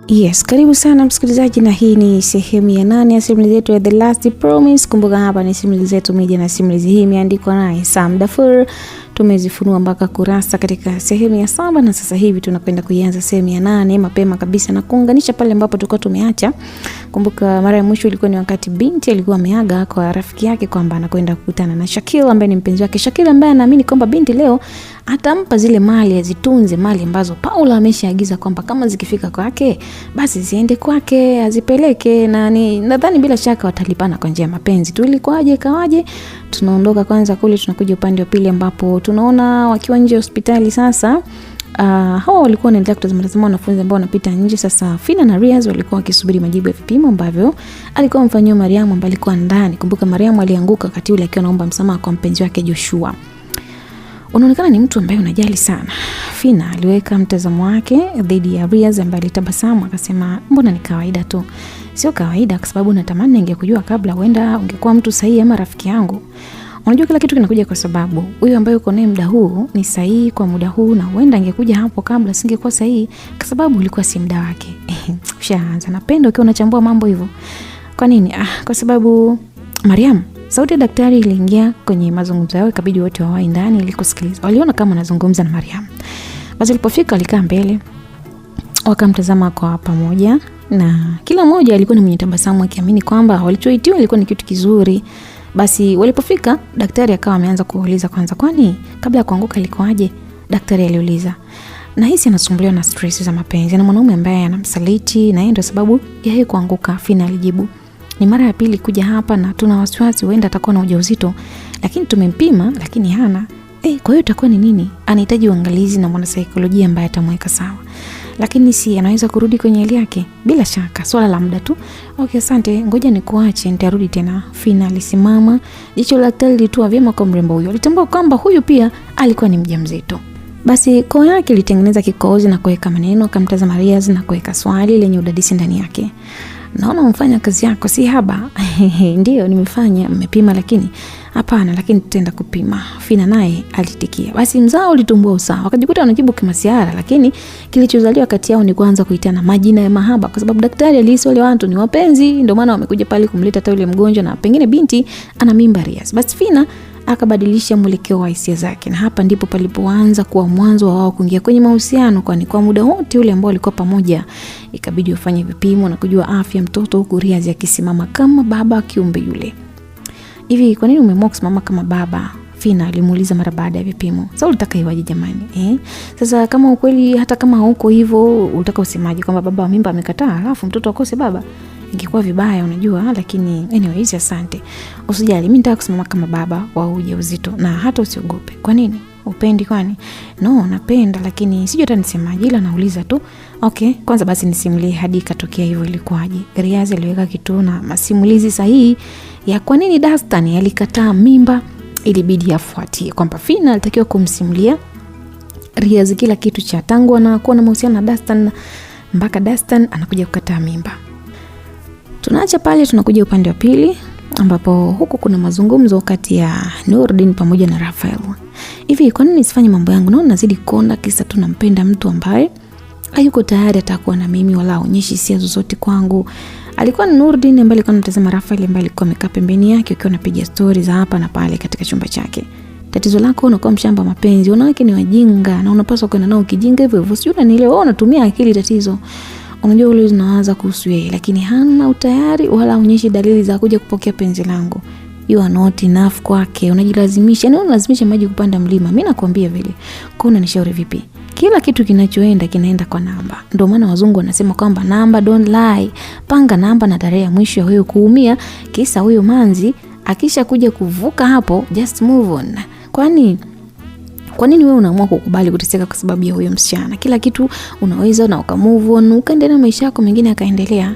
Yes, karibu sana msikilizaji, na hii ni sehemu ya 8 ya simulizi yetu ya The Last Promise. Kumbuka hapa ni simulizi yetu media na simulizi hii imeandikwa na Sam Dafur. Tumezifunua mpaka kurasa katika sehemu ya 7 na sasa hivi tunakwenda kuianza sehemu ya 8 mapema kabisa na kuunganisha pale ambapo tulikuwa tumeacha. Kumbuka mara ya mwisho ilikuwa ni wakati binti alikuwa ameaga kwa rafiki yake kwamba anakwenda kukutana na Shakil ambaye ni mpenzi wake. Shakil ambaye anaamini kwamba binti leo atampa zile mali, azitunze mali ambazo Paula ameshaagiza kwamba kama zikifika kwake basi ziende kwake, azipeleke, na nadhani bila shaka watalipana kwa njia ya mapenzi tu. Ilikuwaje kawaje? Tunaondoka kwanza kule, tunakuja upande wa pili ambapo tunaona wakiwa nje hospitali sasa. Hao walikuwa wanaendelea kutazama wanafunzi ambao wanapita nje. Sasa Fina na Riaz walikuwa wakisubiri majibu ya vipimo ambavyo alikuwa amfanyia Mariam ambaye alikuwa ndani. Kumbuka Mariam alianguka wakati ule akiwa anaomba msamaha kwa mpenzi wake Joshua. Unaonekana ni mtu ambaye unajali sana. Fina aliweka mtazamo wake dhidi ya Riaz ambaye alitabasamu akasema, mbona ni kawaida tu. Sio kawaida kwa sababu natamani ningekujua kabla, huenda ungekuwa mtu sahihi ama rafiki yangu. Unajua kila kitu kinakuja kwa sababu. Huyu ambaye uko naye muda huu ni sahihi kwa muda huu, na huenda angekuja hapo kabla singekuwa sahihi kwa sababu ulikuwa si muda wake. Ushaanza. Napenda ukiwa unachambua mambo hivyo. Kwa nini? Kwa sababu Mariam, sauti ya daktari iliingia kwenye mazungumzo yao, ikabidi wote wawahi ndani ili kusikiliza. Waliona kama anazungumza na Mariam. Basi alipofika alikaa mbele, wakamtazama kwa pamoja, na kila mmoja alikuwa ni mwenye tabasamu akiamini kwamba walichoitiwa ilikuwa ni kitu kizuri. Basi walipofika daktari akawa ameanza kuuliza kwanza, kwani kabla ya kuanguka ilikuwaje? Daktari aliuliza. Nahisi anasumbuliwa na stress za mapenzi na mwanaume ambaye anamsaliti na ndio sababu ya yeye kuanguka. Fina alijibu. Ni mara ya pili kuja hapa na tuna wasiwasi huenda atakuwa na ujauzito, lakini tumempima lakini hana. Kwa hiyo itakuwa ni nini? Anahitaji uangalizi na mwanasaikolojia ambaye atamweka sawa. Lakini si anaweza kurudi kwenye hali yake? Bila shaka, swala la muda tu. Okay, asante, ngoja nikuache, nitarudi tena. Fina alisimama, jicho la daktari litua vyema kwa mrembo huyo. Alitambua kwamba huyu pia alikuwa ni mjamzito. Basi koo yake ilitengeneza kikozi na kuweka maneno, akamtazama Riaz na kuweka swali lenye udadisi ndani yake. Naona umefanya kazi yako si haba. Ndio nimefanya, mmepima lakini hapana, lakini tutaenda kupima. Fina naye alitikia. Basi mzao ulitumbua usawa. Wakajikuta wanajibu kimasiara, lakini kilichozaliwa kati yao ni kuanza kuitana majina ya mahaba kwa sababu daktari alihisi wale watu ni wapenzi, ndio maana wamekuja pale kumleta hata yule mgonjwa na pengine binti ana mimba Riaz. Basi Fina akabadilisha mwelekeo wa hisia zake, na hapa ndipo palipoanza kuwa mwanzo wa wao kuingia kwenye mahusiano, kwani kwa muda wote ule ambao walikuwa pamoja ikabidi wafanye vipimo na kujua afya mtoto, huku Riaz akisimama kama baba kiumbe yule. Hivi kwa nini umeamua kusimama kama baba? Fina alimuuliza mara baada ya vipimo. Sasa ulitaka iwaje jamani? Sasa kama ukweli hata kama huko hivyo ulitaka usemaje kwamba baba wa mimba amekataa alafu mtoto akose baba? Ingekuwa vibaya unajua, lakini anyways asante. Usijali, mimi nataka kusimama kama baba wa ujauzito na hata usiogope. Kwa nini? Upendi kwani? No, napenda lakini sijui hata nisemaje, ila nauliza tu. Okay, kwanza basi nisimulie hadi ikatokea hivyo ilikuwaje. Riaz aliweka kitu na masimulizi sahihi ya kwa nini Dastan alikataa mimba. Ilibidi afuatie kwamba Fina alitakiwa kumsimulia Riaz kila kitu cha tangu anakuwa na mahusiano na Dastan mpaka Dastan anakuja kukataa mimba. Tunaacha pale, tunakuja upande wa pili ambapo huku kuna mazungumzo kati ya Nurdin pamoja na Rafael. Hivi kwa nini nisifanye mambo yangu? Naona nazidi kuona kisa tunampenda mtu ambaye hayuko tayari atakuwa na mimi wala aonyeshi hisia zozote kwangu. Alikuwa ni Nurdin ambaye alikuwa anatazama Rafael ambaye alikuwa amekaa pembeni yake akiwa anapiga stories za hapa na pale katika chumba chake. Tatizo lako unakuwa mshamba mapenzi, wanawake ni wajinga na unapaswa kwenda nao kijinga hivyo hivyo. Sio unanielewa, wewe unatumia akili tatizo. Unajua ule unaanza kuhusu yeye lakini hana utayari wala aonyeshi dalili za kuja kupokea penzi langu. You are not enough kwake. Unajilazimisha, yani unalazimisha maji kupanda mlima. Mimi nakwambia vile. Kwa unanishauri vipi? Kila kitu kinachoenda kinaenda kwa namba. Ndio maana wazungu wanasema kwamba namba don't lie. Panga namba na tarehe ya mwisho ya huyo kuumia, kisa huyo manzi akisha kuja kuvuka hapo, just move on. Kwa nini wewe unaamua kukubali kuteseka kwa sababu ya huyo msichana? Kila kitu unaweza na ukamove on, ukaendelea na maisha yako mengine yakaendelea.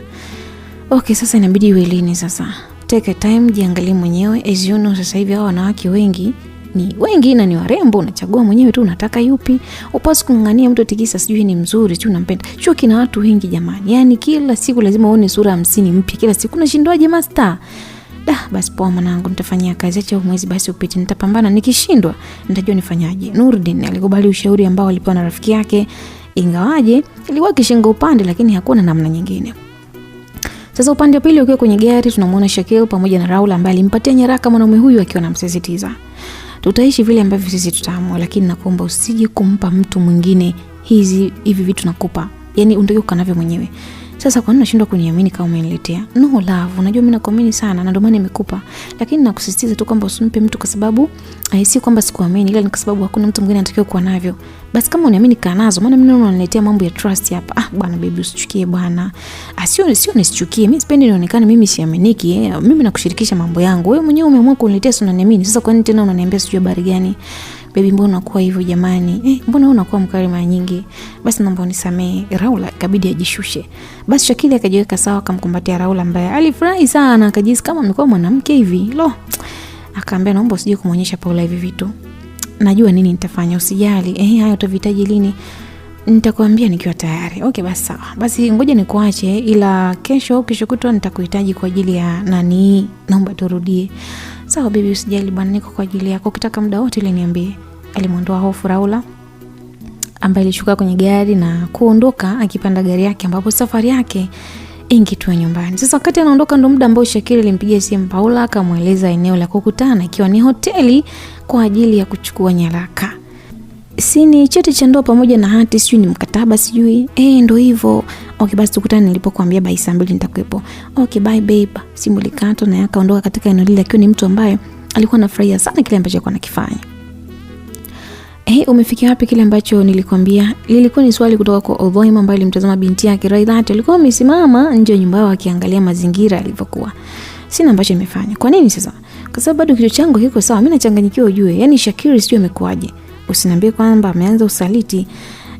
Okay, sasa inabidi iwe lini sasa? Take a time, jiangalie mwenyewe. As you know, sasa hivi hao wanawake wengi na ni warembo, unachagua mwenyewe tu unataka yupi. Upasi kungangania mtu tikisa sijui ni mzuri, sijui unampenda. Shoki na watu wengi jamani. Yaani kila siku lazima uone sura 50 mpya kila siku. Unashindwaje master? Basi poa mwanangu, nitafanyia kazi, acha mwezi basi upite, nitapambana, nikishindwa nitajua nifanyaje. Nurdin alikubali ushauri ambao alipewa na rafiki yake Ingawaje ilikuwa kishingo upande, lakini hakuna namna nyingine. Sasa upande wa pili ukiwa kwenye gari tunamuona Shakil pamoja na Raul ambaye alimpatia nyaraka mwanaume huyu akiwa anamsisitiza, tutaishi vile ambavyo sisi tutaamua, lakini nakuomba usije kumpa mtu mwingine hivi vitu nakupa. Yani unataka kanavyo mwenyewe. Sasa kwa nini unashindwa kuniamini kama umeniletea? No love, unajua mimi nakuamini sana na ndio maana nimekupa. Lakini nakusisitiza tu kwamba usimpe mtu kwa sababu si kwamba sikuamini, ila ni kwa sababu hakuna mtu mwingine anatakiwa kuwa navyo. Basi kama uniamini kaa nazo, maana mimi unaniletea mambo ya trust hapa. Bwana baby usichukie bwana. Sio nisichukie. Mimi sipendi nionekane mimi siaminiki. Mimi nakushirikisha mambo yangu. Wewe mwenyewe umeamua kuniletea, si unaniamini. Sasa kwa nini tena unaniambia sijui habari gani? Baby mbona unakuwa hivyo jamani? Mbona unakuwa mkali mara nyingi? Basi naomba unisamee. Raul ikabidi ajishushe. Basi Shakili akajiweka sawa, akamkumbatia Raul ambaye alifurahi sana, akajisikia kama amekuwa mwanamke hivi. Akaambia naomba usije kumuonyesha Paula hivi vitu. Najua nini nitafanya, usijali. Hayo utavitaji lini? Nitakwambia nikiwa tayari. Okay basi sawa. Basi ngoja nikuache, ila kesho kutwa nitakuhitaji kwa ajili ya nani? Naomba turudie. Sawa baby usijali bwana, niko kwa ajili yako. Ukitaka muda wote ile niambie. Alimuondoa hofu Raula ambaye alishuka kwenye gari na kuondoka akipanda gari yake ambapo safari yake ingetua nyumbani. Sasa wakati anaondoka ndo muda ambao Shakili alimpigia simu Paula akamueleza eneo la kukutana ikiwa ni hoteli kwa ajili ya kuchukua nyaraka. Sini cheti cha ndoa pamoja na hati, sijui ni mkataba sijui. Ndo hivyo. Okay basi tukutane nilipokuambia by saa 2 nitakuepo. Okay bye babe. Simu likatwa na akaondoka katika eneo lile akiwa ni mtu ambaye alikuwa anafurahia sana kile ambacho alikuwa anakifanya. Umefikia wapi kile ambacho nilikwambia? Lilikuwa ni swali kutoka kwa Odhoima ambaye alimtazama binti yake Railat. Alikuwa amesimama nje ya nyumba yao akiangalia mazingira yalivyokuwa. Sina ambacho nimefanya. Kwa nini sasa? Kwa sababu bado kichwa changu kiko sawa. Mimi nachanganyikiwa ujue. Yaani Shakiri sio amekuaje? Usiniambie kwamba ameanza usaliti.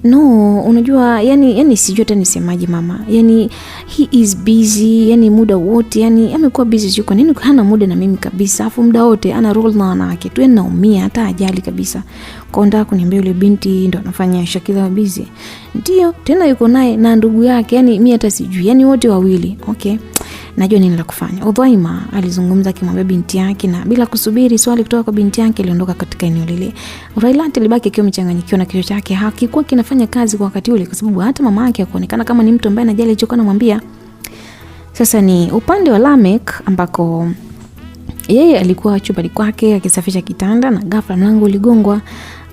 No, unajua yani sijui hata nisemaje mama. Yani he is busy, yani muda wote, yani amekuwa busy sio kwa nini hana muda na mimi kabisa. Afu muda wote ana roll na wanawake. Tu naumia hata ajali kabisa. Kwa ndio kuniambia yule binti ndo anafanya Shakila busy. Ndio, tena yuko naye na ndugu yake, yani mimi hata sijui. Yani wote wawili. Okay. Najua nini la kufanya. Odhoima alizungumza akimwambia binti yake na bila kusubiri swali kutoka kwa binti yake aliondoka katika eneo lile. Railat alibaki akiwa mchanganyikiwa na kichwa chake hakikuwa kinafanya kazi kwa wakati ule kwa sababu hata mama yake hakuonekana kama ni mtu ambaye anajali alichokuwa anamwambia. Sasa ni upande wa Lamek ambako yeye alikuwa chumbani kwake akisafisha kitanda na ghafla mlango uligongwa.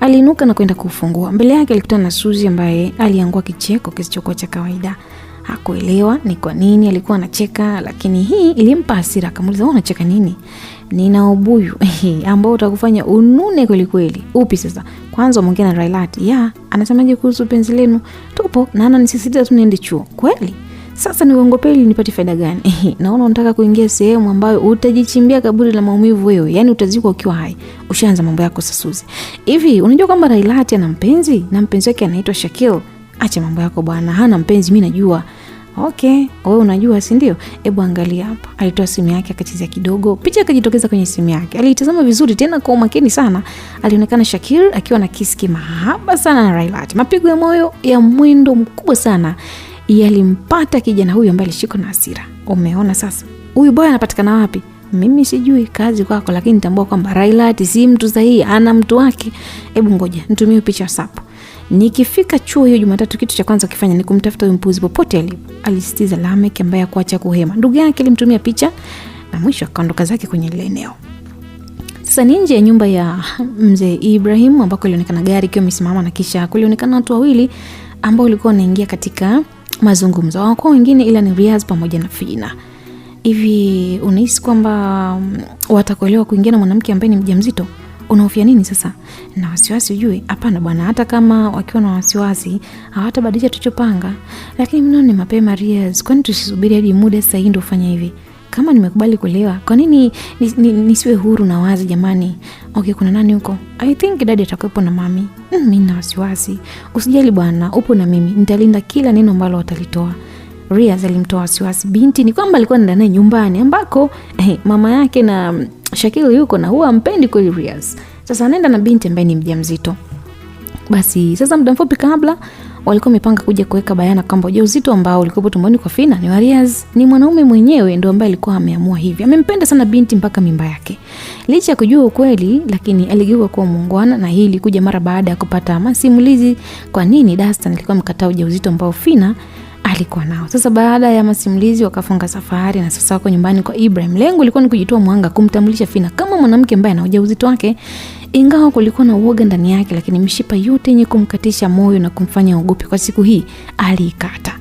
Aliinuka na kwenda kufungua. Mbele yake alikutana na Suzi ambaye aliangua kicheko kisichokuwa cha kawaida. Hakuelewa ni kwa nini alikuwa anacheka, lakini hii ilimpa hasira. Akamuuliza, "Wewe unacheka nini?" "Nina ubuyu ambao utakufanya unune kweli kweli." "Upi sasa?" "Kwanza umeongea na Railat." "Ya, anasemaje kuhusu penzi lenu?" "Tupo na ananisisitiza tu niende chuo." "Kweli? Sasa niongopeli nipate faida gani?" "Naona unataka kuingia sehemu ambayo utajichimbia kaburi la maumivu wewe. Yaani utazikwa ukiwa hai." "Ushaanza mambo yako sasa Suzi." "Hivi unajua kwamba Railat ana mpenzi na mpenzi wake anaitwa Shakil?" "Acha mambo yako bwana, hana mpenzi mimi najua." "Okay, wewe unajua si ndio? Hebu angalia hapa." Alitoa simu yake akachezea kidogo. Picha ikajitokeza kwenye simu yake. Aliitazama vizuri tena kwa umakini sana. Alionekana Shakir akiwa na kiski mahaba sana na Railat. Mapigo ya moyo ya mwendo mkubwa sana yalimpata kijana huyu ambaye alishikwa na hasira. "Umeona sasa? Huyu boy anapatikana wapi?" "Mimi sijui, kazi kwako, lakini nitambua kwamba Railat si mtu sahihi, ana mtu wake. Hebu ngoja, nitumie picha WhatsApp. Nikifika chuo hiyo Jumatatu kitu cha kwanza kufanya ni kumtafuta huyo mpuzi popote alipo." Alisitiza Lamek ambaye hakuacha kuhema. Ndugu yake alimtumia picha na mwisho akaondoka zake kwenye ile eneo. Sasa nje ya nyumba ya mzee Ibrahim ambako ilionekana gari ikiwa imesimama na kisha kulionekana watu wawili ambao walikuwa wanaingia katika mazungumzo. Hawako wengine ila ni Riaz pamoja na Fina. "Hivi unahisi kwamba watakuelewa kuingia na mwanamke ambaye ni mjamzito? Unahofia nini sasa?" "Na wasiwasi ujue." "Hapana bwana, hata kama wakiwa na wasiwasi hawatabadilisha tulichopanga. Lakini mimi ni mapema Riaz, kwani tusisubiri hadi muda sasa ndio ufanye hivi? Kama nimekubali kuelewa, kwa nini nisiwe huru na wazi jamani?" "Okay, kuna nani huko?" "I think dadi atakuwepo na mami." "Mimi na wasiwasi." "Usijali bwana, upo na mimi. Nitalinda kila neno ambalo watalitoa." Riaz alimtoa wasiwasi binti ni kwamba alikuwa ndani nyumbani ambako mama yake na Shakil yuko na huwa ampendi kweli Riaz. Sasa anaenda na binti ambaye ni mjamzito. Basi sasa muda mfupi kabla walikuwa wamepanga kuja kuweka bayana kwamba ujauzito ambao ulikuwa tumboni kwa Phina ni wa Riaz. Ni mwanaume mwenyewe ndio ambaye alikuwa ameamua hivi. Amempenda sana binti mpaka mimba yake. Licha ya kujua ukweli, lakini aligeuka kuwa muungwana, na hii ilikuja mara baada ya kupata masimulizi kwa nini Dastan alikuwa mkataa ujauzito ambao Phina alikuwa nao. Sasa baada ya masimulizi wakafunga safari na sasa wako nyumbani kwa Ibrahim. Lengo lilikuwa ni kujitoa mwanga kumtambulisha Phina kama mwanamke ambaye ana ujauzito wake. Ingawa kulikuwa na uoga ndani yake, lakini mishipa yote yenye kumkatisha moyo na kumfanya ogope kwa siku hii aliikata.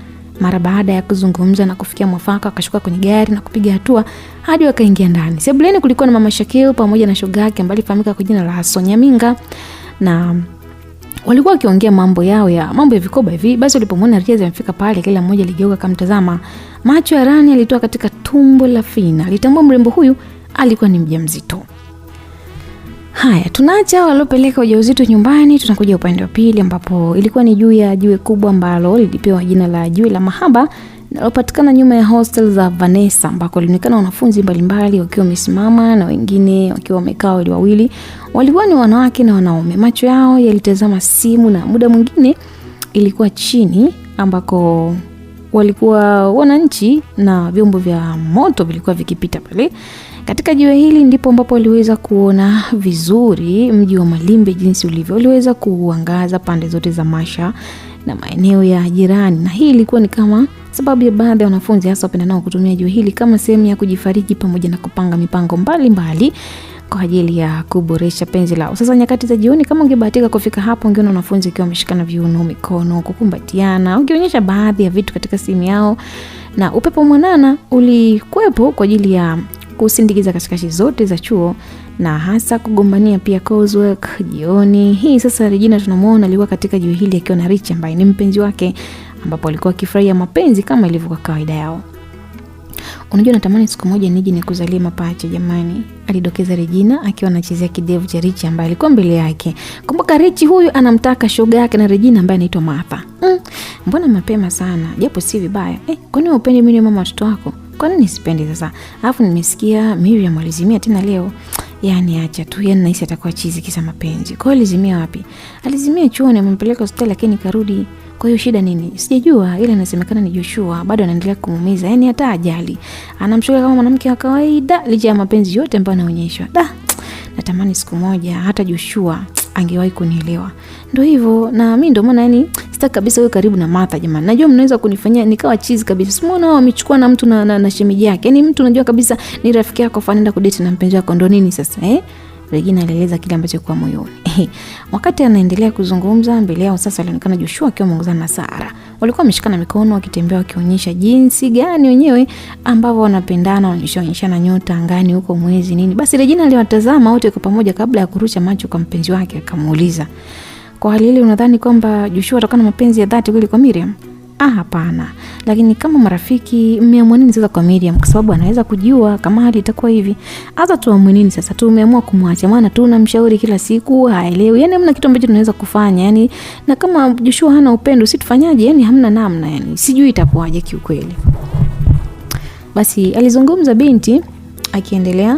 Mara baada ya kuzungumza na kufikia mwafaka, akashuka kwenye gari na kupiga hatua hadi wakaingia ndani. Sebuleni kulikuwa na Mama Shakil pamoja na shoga yake ambaye alifahamika kwa jina la Sonya Minga, na walikuwa wakiongea mambo ya vikoba hivi. Basi walipomwona Riaz amefika pale, kila mmoja aligeuka kumtazama. Macho ya Rani alitoa katika tumbo la Phina. Alitambua mrembo huyu alikuwa ni mjamzito. Haya, tunaacha waliopeleka ujauzito nyumbani, tunakuja upande wa pili ambapo ilikuwa ni juu ya jiwe kubwa ambalo lilipewa jina la jiwe la mahaba, linalopatikana nyuma ya hostel za Vanessa, ambako lilionekana wanafunzi mbalimbali wakiwa wamesimama na wengine wakiwa wamekaa wawili. Walikuwa ni wanawake na wanaume. Macho yao yalitazama simu na muda mwingine ilikuwa chini ambako walikuwa wananchi na vyombo vya moto vilikuwa vikipita pale. Katika jiwe hili ndipo ambapo waliweza kuona vizuri mji wa Malimbe jinsi ulivyo. Waliweza kuangaza pande zote za Masha na maeneo ya jirani, na hii ilikuwa ni kama sababu ya baadhi ya wanafunzi hasa wapendanao kutumia jiwe hili kama sehemu ya kujifariji pamoja na kupanga mipango mbalimbali kwa ajili ya kuboresha penzi lao. Sasa nyakati za jioni, kama ungebahatika kufika hapo, ungeona wanafunzi wakiwa wameshikana viuno, mikono, kukumbatiana, ungeonyesha baadhi ya vitu katika simu yao, na upepo mwanana ulikuwepo kwa ajili ya kusindikiza kashikashi zote za chuo na hasa kugombania pia coursework jioni hii. Sasa Regina tunamuona alikuwa katika jiwe hili akiwa na Rich ambaye ni mpenzi wake, ambapo alikuwa akifurahia mapenzi kama ilivyo kwa kawaida yao. Unajua, natamani siku moja nije nikuzalie mapacha jamani, alidokeza Regina akiwa anachezea kidevu cha Rich ambaye alikuwa mbele yake. Kumbuka Rich huyu anamtaka shoga yake na Regina ambaye anaitwa Martha. Mbona mapema sana? Japo si vibaya. Kwa nini upendi mimi mama watoto wako? Kwa nini sipendi sasa? Alafu nimesikia Miriam alizimia tena leo. Yaani acha tu, yaani nahisi atakuwa chizi kisa mapenzi. Kwa hiyo alizimia wapi? Alizimia chuoni, amempeleka hospitali lakini karudi. Kwa hiyo shida nini? Sijajua, ila inasemekana ni Joshua bado anaendelea kumuumiza. Yaani hata ajali. Anamshuka kama mwanamke wa kawaida licha ya mapenzi yote ambayo anaonyeshwa. Natamani siku moja hata Joshua angewahi kunielewa. Ndio hivyo, na mimi ndio maana yani sitaki kabisa wewe karibu na Martha jamani. Najua mnaweza kunifanyia nikawa chizi kabisa. Simuona wao wamechukua na mtu na shemeji yake. Yaani mtu unajua kabisa ni rafiki yako fanaenda kudate na mpenzi wako, ndio nini sasa Regina alieleza kile ambacho kwa moyoni. Wakati anaendelea kuzungumza, mbele yao sasa alionekana Joshua akiwa ameongozana na Sara. Walikuwa wameshikana mikono wakitembea wakionyesha jinsi gani wenyewe ambao wanapendana, wanaonyeshana nyota angani huko, mwezi nini. Basi Regina aliwatazama wote kwa pamoja kabla ya kurusha macho kwa mpenzi wake, akamuuliza, "Kwa hali ile unadhani kwamba Joshua atakana mapenzi ya dhati kweli kwa Miriam?" Hapana. Lakini kama marafiki mmeamua nini sasa kwa Miriam? Kwa sababu anaweza kujua kama hali itakuwa hivi. Hata tuamue nini sasa? Tumeamua kumwacha. Maana tunamshauri kila siku, haelewi. Yaani hamna kitu ambacho tunaweza kufanya. Yaani na kama Joshua hana upendo, si tufanyaje? Yaani hamna namna yani. Sijui itakuwaje kiukweli. Basi alizungumza binti akiendelea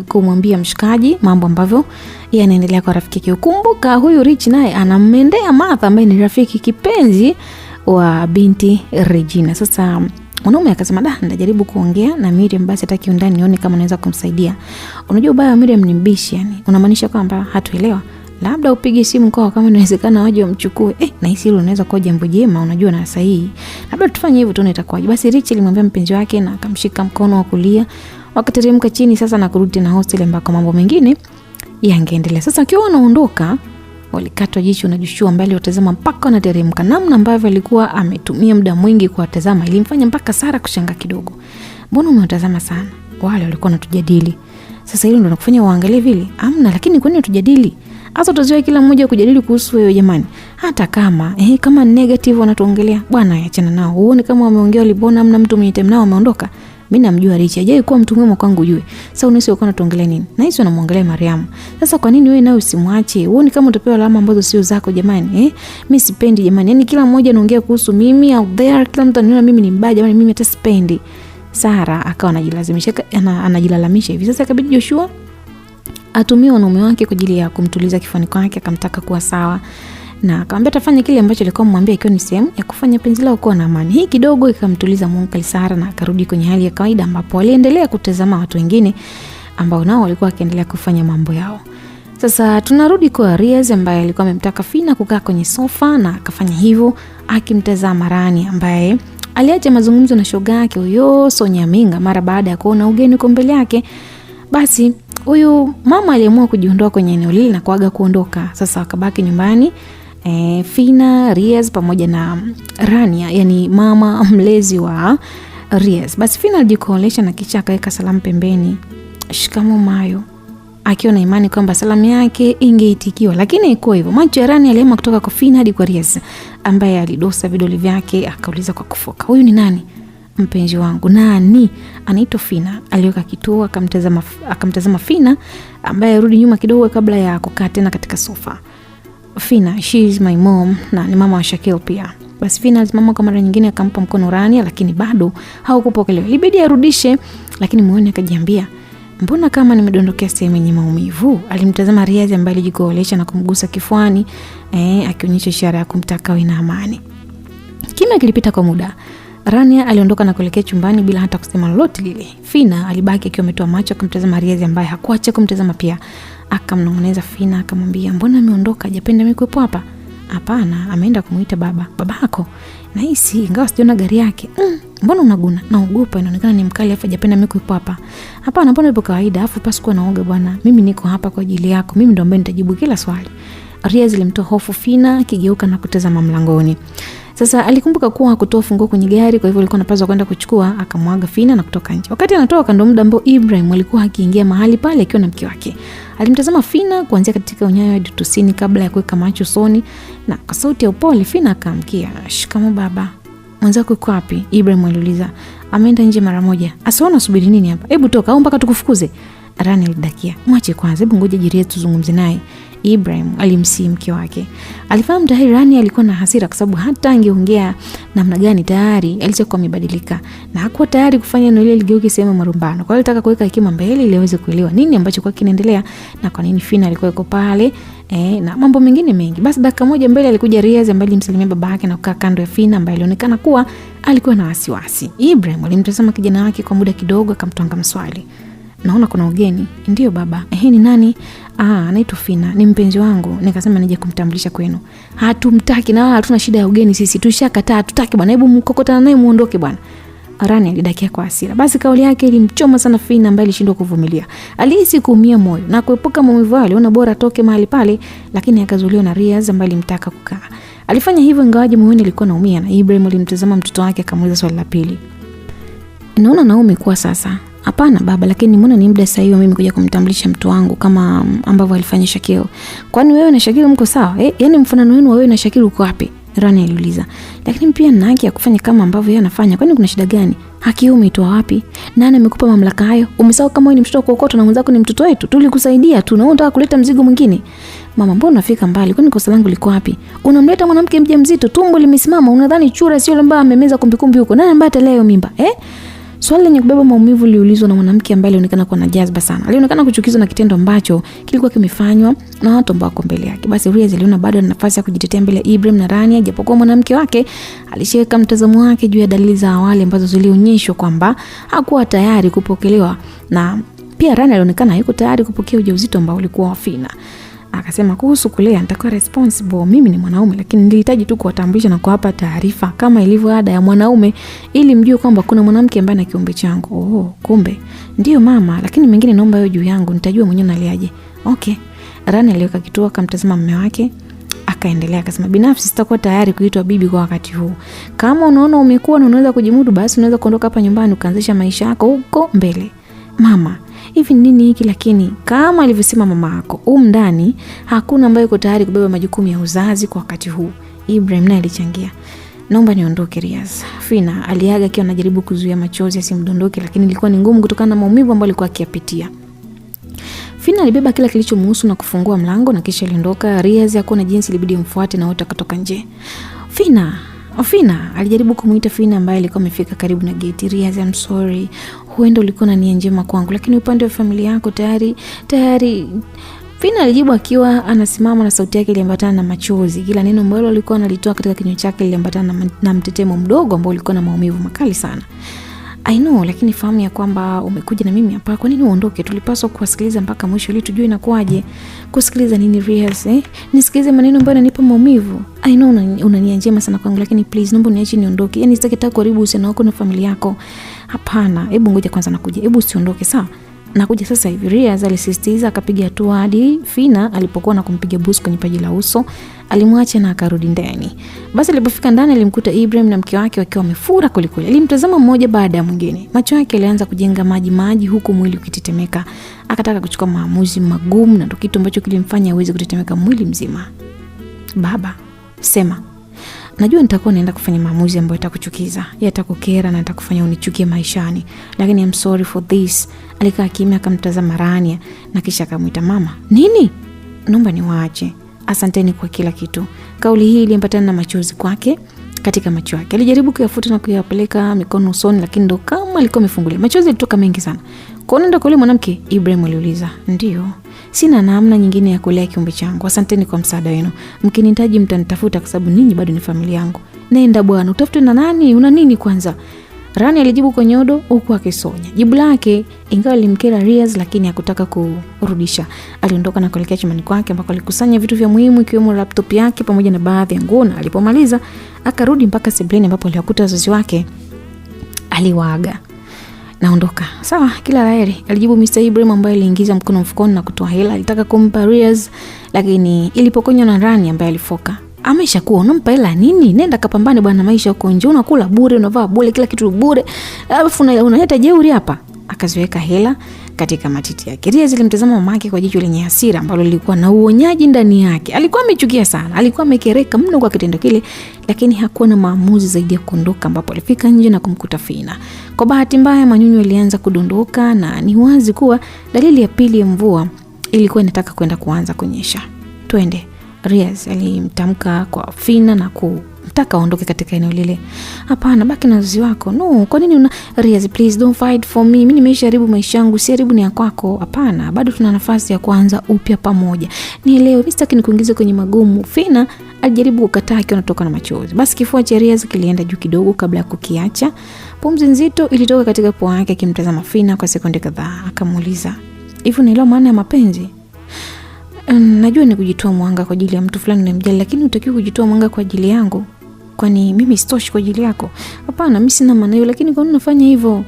kumwambia mshikaji mambo ambavyo yeye anaendelea kwa rafiki yake. Kumbuka huyu Rich naye anammendea Martha ambaye ni rafiki kipenzi wa binti Regina. Sasa mwanaume akasema, "Ndajaribu kuongea na Miriam basi hata kiundani nione kama naweza kumsaidia." Unajua ubaya wa Miriam ni mbishi yani. Unamaanisha kwamba hatuelewa. Labda upige simu kwa kama inawezekana waje wamchukue. Na hisi hilo unaweza kuwa jambo jema, unajua na sahihi. Labda tufanye hivyo tuone itakuwaje. Basi Rich alimwambia mpenzi wake na akamshika mkono wa kulia. Wakateremka chini sasa na kurudi na hostel ambako mambo mengine yangeendelea. Sasa akiwa wanaondoka, walikatwa jicho na Joshua mbali watazama mpaka wanateremka. Namna ambavyo alikuwa ametumia muda mwingi kuwatazama ilimfanya mpaka Sara kushangaa kidogo. "Mbona umewatazama sana?" Wale walikuwa wanatujadili. Sasa hilo ndio nakufanya waangalie vile? Amna, lakini kwa nini tujadili? Hasa tuzoea kila mmoja kujadili kuhusu wewe jamani. Hata kama kama negative wanatuongelea, bwana achana nao. Uone kama wameongea walibona amna mtu mwenye time nao ameondoka. Mimi namjua Rich, hajai kuwa mtu mwema kwangu ujue. Sasa unaweza ukaona tuongelee nini? Na hizo unamwangalia Mariam. Sasa kwa nini wewe nawe usimwache? Uone kama utapewa alama ambazo sio zako jamani. Mimi sipendi jamani. Yaani kila mmoja anaongea kuhusu mimi out there, kila mtu anaona mimi ni mbaya jamani, mimi hata sipendi. Sara akawa anajilalamisha hivi. Sasa ikabidi Joshua atumie wanaume wake kwa ajili ya kumtuliza kifani kwake, akamtaka kuwa sawa. na akamwambia atafanya kile ambacho alikuwa amemwambia ikiwa ni sehemu ya kufanya penzi lao kuwa na amani. Hii kidogo ikamtuliza Munkali Sara na akarudi kwenye hali ya kawaida, ambapo aliendelea kutazama watu wengine ambao nao walikuwa wakiendelea kufanya mambo yao. Sasa tunarudi kwa Riaz ambaye alikuwa amemtaka Fina kukaa kwenye sofa, na akafanya hivyo akimtazama Rani ambaye aliacha mazungumzo na shoga yake huyo Sonya Minga mara baada ya kuona ugeni uko mbele yake. Basi huyu mama aliamua kujiondoa kwenye eneo lile na kuaga kuondoka. Sasa wakabaki nyumbani Fina, Riaz pamoja na Rania, yani mama mlezi wa Riaz. Basi Fina alijikoolesha na kisha akaweka salamu pembeni. Shikamoo Mayo, akiwa na imani kwamba salamu yake ingeitikiwa, lakini haikuwa hivyo. Macho ya Rani aliama kutoka kwa Fina hadi kwa Riaz ambaye alidosa vidole vyake, akauliza kwa kufoka, huyu ni nani? Mpenzi wangu. Nani? Anaitwa Fina. Aliweka kituo akamtazama Fina ambaye rudi nyuma kidogo kabla ya kukaa tena katika sofa. Fina, she is my mom, na ni mama wa Shakil pia. Basi Fina alisimama kwa mara nyingine akampa mkono Rani, lakini bado haukupokelewa. Ilibidi arudishe, lakini moyoni akajiambia, mbona kama nimedondokea sehemu yenye maumivu? Alimtazama Riaz ambaye alijikoolesha na kumgusa kifuani, akionyesha ishara ya kumtaka awe na amani. Kimya kilipita kwa muda. Rania aliondoka na kuelekea chumbani bila hata kusema lolote lile. Fina alibaki akiwa ametoa macho kumtazama Riaz ambaye hakuacha kumtazama pia. Akamnong'oneza Fina akamwambia, mbona ameondoka? Hajapenda mimi kuwepo hapa? Hapana, ameenda kumuita babako. Nahisi ingawa sijaona gari yake. Mbona unaguna? Naogopa, inaonekana ni mkali afa hajapenda mimi kuwepo hapa. Hapana, mbona ipo kawaida? Afu pasi kuwa naoga bwana. Mimi niko hapa kwa ajili yako. Mimi ndo ambaye nitajibu kila swali. Riaz ilimtoa hofu Fina, akigeuka na kutazama mlangoni. Sasa alikumbuka kuwa hakutoa funguo kwenye gari, kwa hivyo alikuwa anapaswa kwenda kuchukua. Akamwaga Fina na kutoka nje. Wakati anatoka ndo muda ambao Ibrahim alikuwa akiingia mahali pale akiwa na mke wake. Alimtazama Fina kuanzia katika unyayo hadi tusini kabla ya kuweka macho usoni, na kwa sauti ya upole Fina akamkia, shikamoo baba. Mwanzako yuko wapi? Ibrahim aliuliza. Ameenda nje mara moja. Asiona subiri nini hapa? Hebu toka au mpaka tukufukuze? Rani alidakia. Mwache kwanza, hebu ngoja Jirie tuzungumze naye. Ibrahim alimsii mke wake. Alifahamu tayari Rani alikuwa na hasira kwa sababu hata angeongea namna gani tayari alishakuwa amebadilika na hakuwa tayari kufanya neno lile ligeuke sehemu marumbano. Kwa hiyo alitaka kuweka hekima mbele ili aweze kuelewa nini ambacho kwa kinaendelea na kwa nini Fina alikuwa yuko pale na mambo mengine mengi. Basi dakika moja mbele alikuja Riaz ambaye alimsalimia babake na kukaa kando ya Fina ambaye alionekana kuwa alikuwa na wasiwasi. Ibrahim alimtazama kijana wake kwa muda kidogo akamtwanga maswali. Naona kuna ugeni. Ndio baba. Ni nani? Anaitwa Fina, ni mpenzi wangu. Nikasema nije kumtambulisha kwenu. Hatumtaki na wala hatuna shida ya ugeni sisi. Tushakataa, hatutaki bwana. Hebu mkokotana naye muondoke bwana. Rani alidakia kwa hasira. Basi kauli yake ilimchoma sana Fina ambaye alishindwa kuvumilia. Alihisi kuumia moyo na kuepuka maumivu yale, aliona bora atoke mahali pale, lakini akazuiliwa na Riaz ambaye alimtaka kukaa. Alifanya hivyo ingawaje moyoni alikuwa anaumia, na Ibrahim alimtazama mtoto wake akamuuliza swali la pili. Naona Naomi kwa sasa. Hapana baba, lakini mbona ni muda sahihi mimi kuja kumtambulisha mtu wangu kama ambavyo alifanya Shakil. Kwani wewe na Shakil mko sawa? Yaani mfanano wenu wewe na Shakil uko wapi? Rani aliuliza. Lakini pia nina haki ya kufanya kama ambavyo yeye anafanya. Kwani kuna shida gani? Haki hiyo umeitoa wapi? Nani amekupa mamlaka hayo? Umesahau kama wewe ni mtoto wa kuokota na mwenzako ni mtoto wetu. Tulikusaidia tu na unataka kuleta mzigo mwingine. Mama, mbona unafika mbali? Kwani kosa langu liko wapi? Unamleta mwanamke mjamzito, tumbo limesimama, unadhani chura sio ambaye amemeza kumbikumbi huko. Nani ambaye atalea mimba? Swali lenye kubeba maumivu liulizwa na mwanamke ambaye alionekana kuwa na jazba sana. Alionekana kuchukizwa na kitendo ambacho kilikuwa kimefanywa na watu ambao wako mbele yake. Basi Riaz aliona bado ana nafasi ya kujitetea mbele ya Ibrahim na Rania, japokuwa mwanamke wake alisheka mtazamo wake juu ya dalili za awali ambazo zilionyeshwa kwamba hakuwa tayari kupokelewa, na pia Rania alionekana hayuko tayari kupokea ujauzito ambao ulikuwa wa Fina. Akasema kuhusu kulea nitakuwa responsible, mimi ni mwanaume, lakini nilihitaji tu kuwatambulisha na kuwapa taarifa kama ilivyo ada ya mwanaume ili mjue kwamba kuna mwanamke ambaye ana kiumbe changu. Kumbe ndio mama, lakini mengine naomba wewe juu yangu, nitajua mwenyewe naliaje. Okay. Rani aliweka kituo akamtazama mume wake, akaendelea akasema, binafsi sitakuwa tayari kuitwa bibi kwa wakati huu. Kama unaona umekuwa na unaweza kujimudu, basi unaweza kuondoka hapa nyumbani ukaanzisha maisha yako huko mbele. Mama, hivi nini hiki? Lakini kama alivyosema mama yako, ndani hakuna ambaye yuko tayari kubeba majukumu ya uzazi kwa wakati huu. Ibrahim naye alichangia. Naomba niondoke Riaz. Fina aliaga akiwa anajaribu kuzuia machozi asimdondoke, lakini ilikuwa ni ngumu kutokana na maumivu ambayo alikuwa akiyapitia. Fina alibeba kila kilichomhusu na kufungua mlango na kisha aliondoka. Riaz hakuona jinsi, ilibidi mfuate na wote akatoka nje. Fina alijaribu kumuita Fina ambaye alikuwa amefika karibu na gate. Riaz, I'm sorry. Huenda ulikuwa na nia njema kwangu, lakini upande wa familia yako tayari Fina alijibu akiwa anasimama na sauti yake iliambatana na machozi. Kila neno ambalo alikuwa analitoa katika kinywa chake liliambatana na mtetemo mdogo ambao ulikuwa na maumivu makali sana. I know, lakini fahamu ya kwamba umekuja na mimi hapa. Kwa nini uondoke? Tulipaswa kuwasikiliza mpaka mwisho ili tujue inakuaje. Kusikiliza nini Riaz? Nisikilize maneno ambayo yananipa maumivu. I know una nia njema sana kwangu, lakini please naomba niache niondoke. Yaani sitaki hata kuharibu uhusiano wako na familia yako. Hapana, hebu ngoja kwanza nakuja. Hebu usiondoke, sawa? Nakuja sasa hivi. Riaz alisisitiza, akapiga hatua hadi Fina alipokuwa na kumpiga busu kwenye paji la uso. Alimwacha na akarudi ndani. Basi alipofika ndani alimkuta Ibrahim na mke wake wakiwa wamefura kulikuli. Alimtazama mmoja baada ya mwingine. Macho yake yalianza kujenga maji huku mwili ukitetemeka. Akataka kuchukua maamuzi magumu na kitu ambacho kilimfanya aweze kutetemeka mwili mzima. Baba, sema. Najua nitakuwa naenda kufanya maamuzi ambayo yatakuchukiza, yatakukera na yatakufanya unichukie maishani, lakini I'm sorry for this. Alikaa kimya akamtazama Rania na kisha akamwita mama. Nini? Naomba niwaache. Asanteni kwa kila kitu. Kauli hii iliambatana na machozi kwake katika macho yake. Alijaribu kuyafuta na kuyapeleka mikono usoni, lakini ndo kama alikuwa amefungulia. Machozi yalitoka mengi sana. Kwa nini ndo kwa yule mwanamke? Ibrahim aliuliza. Ndio. Sina namna nyingine ya kulea kiumbe changu. Asanteni kwa msaada wenu. Mkinihitaji mtanitafuta kwa sababu ninyi bado ni familia yangu. Nenda bwana, utafute na nani? Una nini kwanza? Rani alijibu kwa nyodo huku akisonya. Jibu lake ingawa limkera Riaz, lakini hakutaka kurudisha. Aliondoka na kuelekea chumbani kwake ambako alikusanya vitu vya muhimu ikiwemo laptop yake pamoja na baadhi ya nguo, na alipomaliza akarudi mpaka sebuleni ambapo aliwakuta wazazi wake. Aliwaaga. Naondoka. Sawa, kila laheri, alijibu Mr. Ibrahim ambaye aliingiza mkono mfukoni na kutoa hela. Alitaka kumpa Riaz, lakini ilipokonywa na Rani ambaye alifoka. Ameshakuwa unampa hela nini? Nenda kapambane bwana, maisha huko nje. Unakula bure, unavaa bure, kila kitu bure. Alafu unaleta jeuri hapa. Akaziweka hela katika matiti yake. Riaz alimtazama mamake kwa jicho lenye hasira ambalo lilikuwa na uonyaji ndani yake. Alikuwa amechukia sana, alikuwa amekereka mno kwa kitendo kile, lakini hakuwa na maamuzi zaidi ya kuondoka, ambapo alifika nje na kumkuta Fina. Kwa bahati mbaya manyunyu yalianza kudondoka na ni wazi kuwa dalili ya pili ya mvua ilikuwa inataka kwenda kuanza kunyesha. Twende, Riaz alimtamka kwa Fina na kutaka aondoke katika eneo lile. Hapana, baki na wazazi wako. No, kwa nini Riaz, please don't fight for me. Mimi nimeshaharibu maisha yangu, si haribu ni ya kwako. Hapana, bado tuna nafasi ya kuanza upya pamoja. Nielewe, mimi sitaki nikuingize kwenye magumu. Fina alijaribu kukataa akiwa anatoka na machozi. Basi kifua cha Riaz kilienda juu kidogo kabla ya kukiacha. Pumzi nzito ilitoka katika pua yake akimtazama Fina kwa sekunde kadhaa. Akamuuliza, "Hivi unaelewa maana ya mapenzi?" Najua ni kujitoa mwanga kwa ajili ya mtu fulani unayemjali, lakini utakiwa kujitoa mwanga kwa ajili yangu. Kwani mimi sitoshi kwa ajili yako? Hapana, mimi sina maana hiyo, lakini kwa nini unafanya hivyo?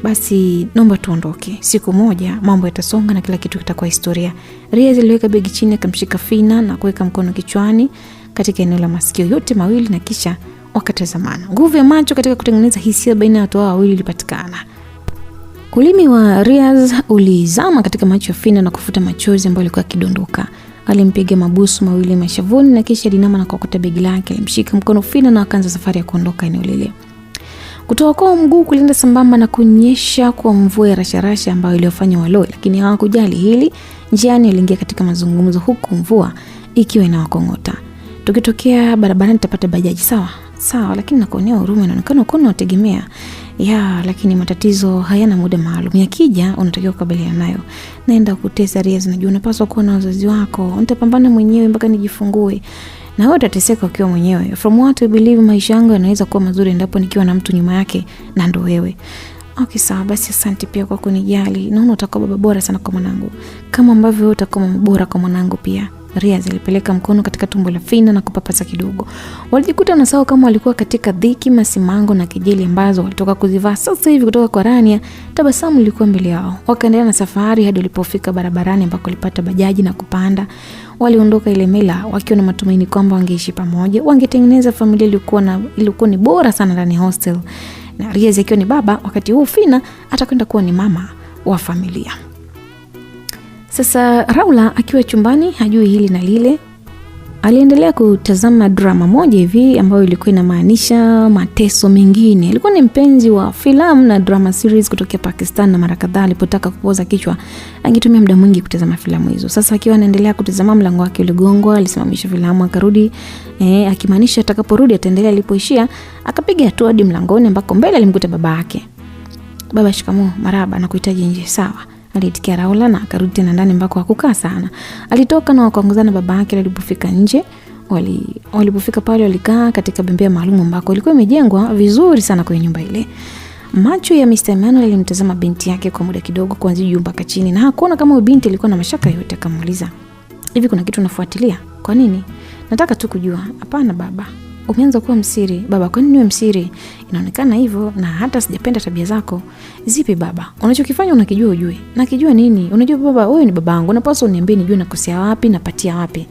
Basi naomba tuondoke. Siku moja mambo yatasonga na kila kitu kitakuwa historia. Riaz aliweka begi chini akamshika Fina na kuweka mkono kichwani katika eneo la masikio yote mawili na kisha wakatazamana. Nguvu ya macho katika kutengeneza hisia baina ya watu wawili ilipatikana. Ulimi wa Riaz ulizama katika macho ya Fina na kufuta machozi ambayo yalikuwa yakidondoka. Alimpiga mabusu mawili mashavuni na kisha alinama na kuokota begi lake. Alimshika mkono Fina na akaanza safari ya kuondoka eneo lile. Kutoka kwa mguu kulienda sambamba na kunyesha kwa mvua ya rasharasha ambayo iliyofanya waloe, lakini hawakujali hili. Njiani aliingia katika mazungumzo huku mvua ikiwa inawakongota. Tukitokea barabarani tutapata bajaji, sawa? Sawa, lakini nakuonea huruma, inaonekana uko unategemea. Ya, lakini matatizo hayana muda maalum. Yakija unatakiwa kukabiliana nayo. Naenda kutesa Riaz, najua unapaswa kuwa na wazazi wako. Nitapambana mwenyewe mpaka nijifungue. Na wewe utateseka ukiwa mwenyewe. From what I believe, maisha yangu yanaweza kuwa mazuri endapo nikiwa na mtu nyuma yake, na ndo wewe. Okay, sawa basi, asante pia kwa kunijali. Naona utakuwa baba bora sana kwa mwanangu, kama ambavyo wewe utakuwa mama bora kwa mwanangu pia. Riaz alipeleka mkono katika tumbo la Fina na kupapasa kidogo. Walijikuta na sawa kama walikuwa katika dhiki, masimango na kejeli ambazo walitoka kuzivaa sasa hivi kutoka kwa Rania. Tabasamu lilikuwa mbele yao. Wakaendelea na safari hadi walipofika barabarani ambako walipata bajaji na kupanda. Waliondoka Ilemela wakiwa na matumaini kwamba wangeishi pamoja, wangetengeneza familia ilikuwa ni bora sana ndani ya hostel. Na Riaz akiwa ni baba, wakati huu Fina atakwenda kuwa ni mama wa familia. Sasa Raula akiwa chumbani hajui hili na lile, aliendelea kutazama drama moja hivi ambayo ilikuwa inamaanisha mateso mengine. Alikuwa ni mpenzi wa filamu na drama series kutoka Pakistan, na mara kadhaa alipotaka kupoza kichwa angetumia muda mwingi kutazama filamu hizo. Sasa akiwa anaendelea kutazama, mlango wake uligongwa. Alisimamisha filamu akarudi, akimaanisha atakaporudi ataendelea alipoishia. Akapiga hatua hadi mlangoni ambako mbele alimkuta baba yake. "Baba, shikamoo." "Marhaba, nakuhitaji nje." "Sawa." Aliitikia Raula na akarudi tena ndani ambako hakukaa sana. Alitoka na wakaongozana baba yake. Walipofika nje, walipofika pale walikaa katika bembea maalum ambako ilikuwa imejengwa vizuri sana kwenye nyumba ile. Macho ya Mr. Emmanuel yalimtazama binti yake kwa muda kidogo kuanzia juu mpaka chini, na hakuona kama huyo binti alikuwa na mashaka yote. Akamuuliza, "Hivi kuna kitu unafuatilia? Kwa nini?" "Nataka tu kujua." "Hapana baba, umeanza kuwa msiri." "Baba, kwa nini niwe msiri? Inaonekana hivyo na hata sijapenda tabia zako." "Zipi baba? Unachokifanya unakijua ujue." "Nakijua nini?" "Unajua baba, wewe ni babangu, unapaswa uniambie nijue nakosea wapi, napatia wapi."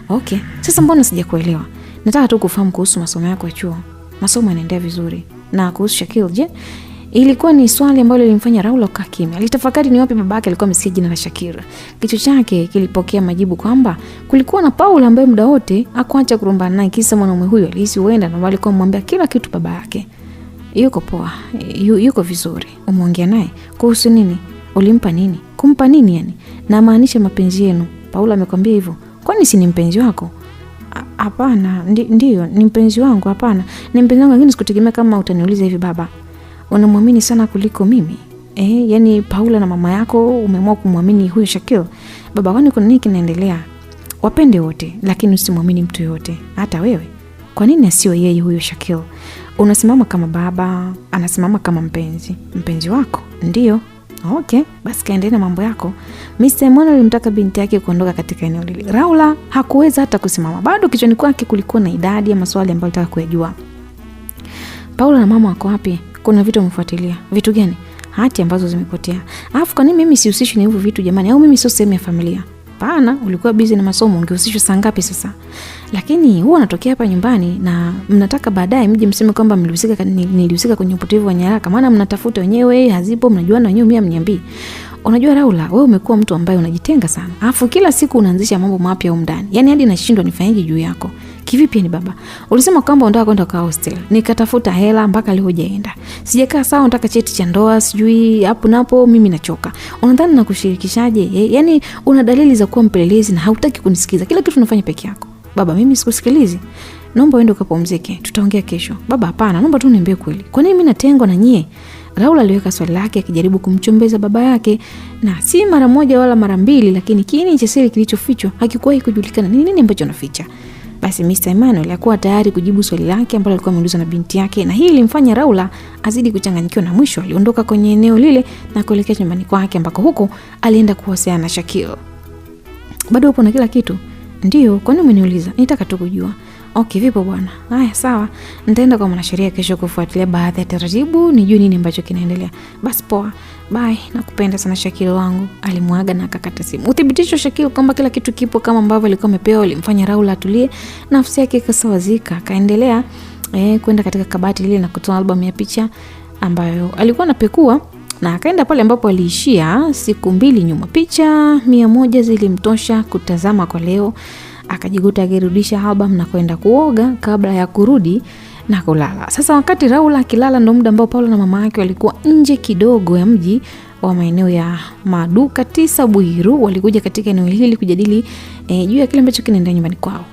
"Okay, sasa mbona sijakuelewa?" "Nataka tu kufahamu kuhusu masomo yako ya chuo. Masomo yanaendelea vizuri? Na kuhusu Shakil je?" Ilikuwa ni swali ambalo lilimfanya Raula kukaa kimya. Alitafakari ni wapi babake alikuwa amesikia jina la Shakira. Kichwa chake kilipokea majibu kwamba kulikuwa na Paula ambaye muda wote hakuacha kurumbana naye, kisa mwanamume huyo alihisi huenda na alikuwa amwambia kila kitu baba yake. "Yuko poa, yuko vizuri." "Umeongea naye kuhusu nini? Ulimpa nini?" "Kumpa nini yani?" "Na maanisha mapenzi yenu." "Paula amekwambia hivyo?" "Kwani si ni mpenzi wako?" "Hapana, ndio ni mpenzi wangu." "Hapana, ni mpenzi wangu, lakini sikutegemea kama utaniuliza hivi baba. Unamwamini sana kuliko mimi?" Yani Paula na mama yako umeamua kumwamini huyo Shakil?" "Baba, kwani kuna nini kinaendelea? Wapende wote, lakini usimwamini mtu yote, hata wewe." "Kwa nini asio yeye huyo Shakil?" "Unasimama kama baba, anasimama kama mpenzi." "Mpenzi wako?" "Ndio." "Okay, basi kaendelea na mambo yako." Mr. Emmanuel alimtaka binti yake kuondoka katika eneo lile. Raula hakuweza hata kusimama. Bado kichwani kwake kulikuwa na idadi ya maswali ambayo alitaka kuyajua. "Paula na mama wako wapi? Kuna vitu mfuatilia." "Vitu gani?" "Hati ambazo zimepotea." "Alafu kwa nini mimi sihusishwi na hivyo vitu jamani? Au mimi sio sehemu ya familia?" "Pana, ulikuwa busy na masomo, ungehusishwa saa ngapi sasa?" "Lakini huwa anatokea hapa nyumbani na mnataka baadaye mje mseme kwamba nilihusika kwenye upotevu wa nyaraka, maana mnatafuta wenyewe, hazipo, mnajuana wenyewe, mimi amniambii." "Unajua Raula, wewe umekuwa mtu ambaye unajitenga sana. Alafu kila siku unaanzisha mambo mapya huko ndani. Yaani hadi nashindwa nifanyaje juu yako." "Kivipi ni baba?" "Ulisema kwamba unataka kwenda kwa hostel. Nikatafuta hela mpaka leo hujaenda. Sijakaa sawa, unataka cheti cha ndoa, sijui hapo napo, mimi nachoka. Unadhani nakushirikishaje? Yaani una dalili za kuwa mpelelezi na hautaki kunisikiza. Kila kitu unafanya peke yako." "Baba, mimi sikusikilizi. Naomba uende ukapumzike. Tutaongea kesho." "Baba, hapana, naomba tu niambie kweli. Kwa nini mimi natengwa na nyie?" Raula aliweka swali lake akijaribu kumchombeza baba yake, na si mara moja wala mara mbili, lakini kiini cha siri kilichofichwa hakikuwahi kujulikana. Nini ambacho anaficha? Basi Mr. Emmanuel alikuwa tayari kujibu swali lake ambalo alikuwa ameulizwa na binti yake, na hii ilimfanya Raula azidi kuchanganyikiwa, na mwisho aliondoka kwenye eneo lile na kuelekea nyumbani kwake ambako huko alienda kuwasiliana na Shakil. "Bado upo na kila kitu?" "Ndio, kwa nini umeniuliza?" "Nitaka tu kujua." "Okay, vipo bwana." "Haya sawa. Nitaenda kwa mwanasheria kesho kufuatilia baadhi ya taratibu nijue nini ambacho kinaendelea." "Basi poa. Bye. Nakupenda sana Shakil wangu." Alimwaga na akakata simu. Uthibitisho Shakil kwamba kila kitu kipo kama ambavyo alikuwa amepewa ulimfanya Raula atulie, nafsi yake ikasawazika. Akaendelea kwenda katika kabati lile na kutoa albamu ya picha ambayo alikuwa anapekua, na akaenda pale ambapo aliishia siku 2 nyuma. Picha 100 zilimtosha kutazama kwa leo. Akajikuta akirudisha album na kwenda kuoga kabla ya kurudi na kulala. Sasa wakati Raula akilala ndo muda ambao Paula na mama yake walikuwa nje kidogo ya mji wa maeneo ya maduka 9 Buhiru. Walikuja katika eneo hili kujadili juu ya kile ambacho kinaendelea nyumbani kwao.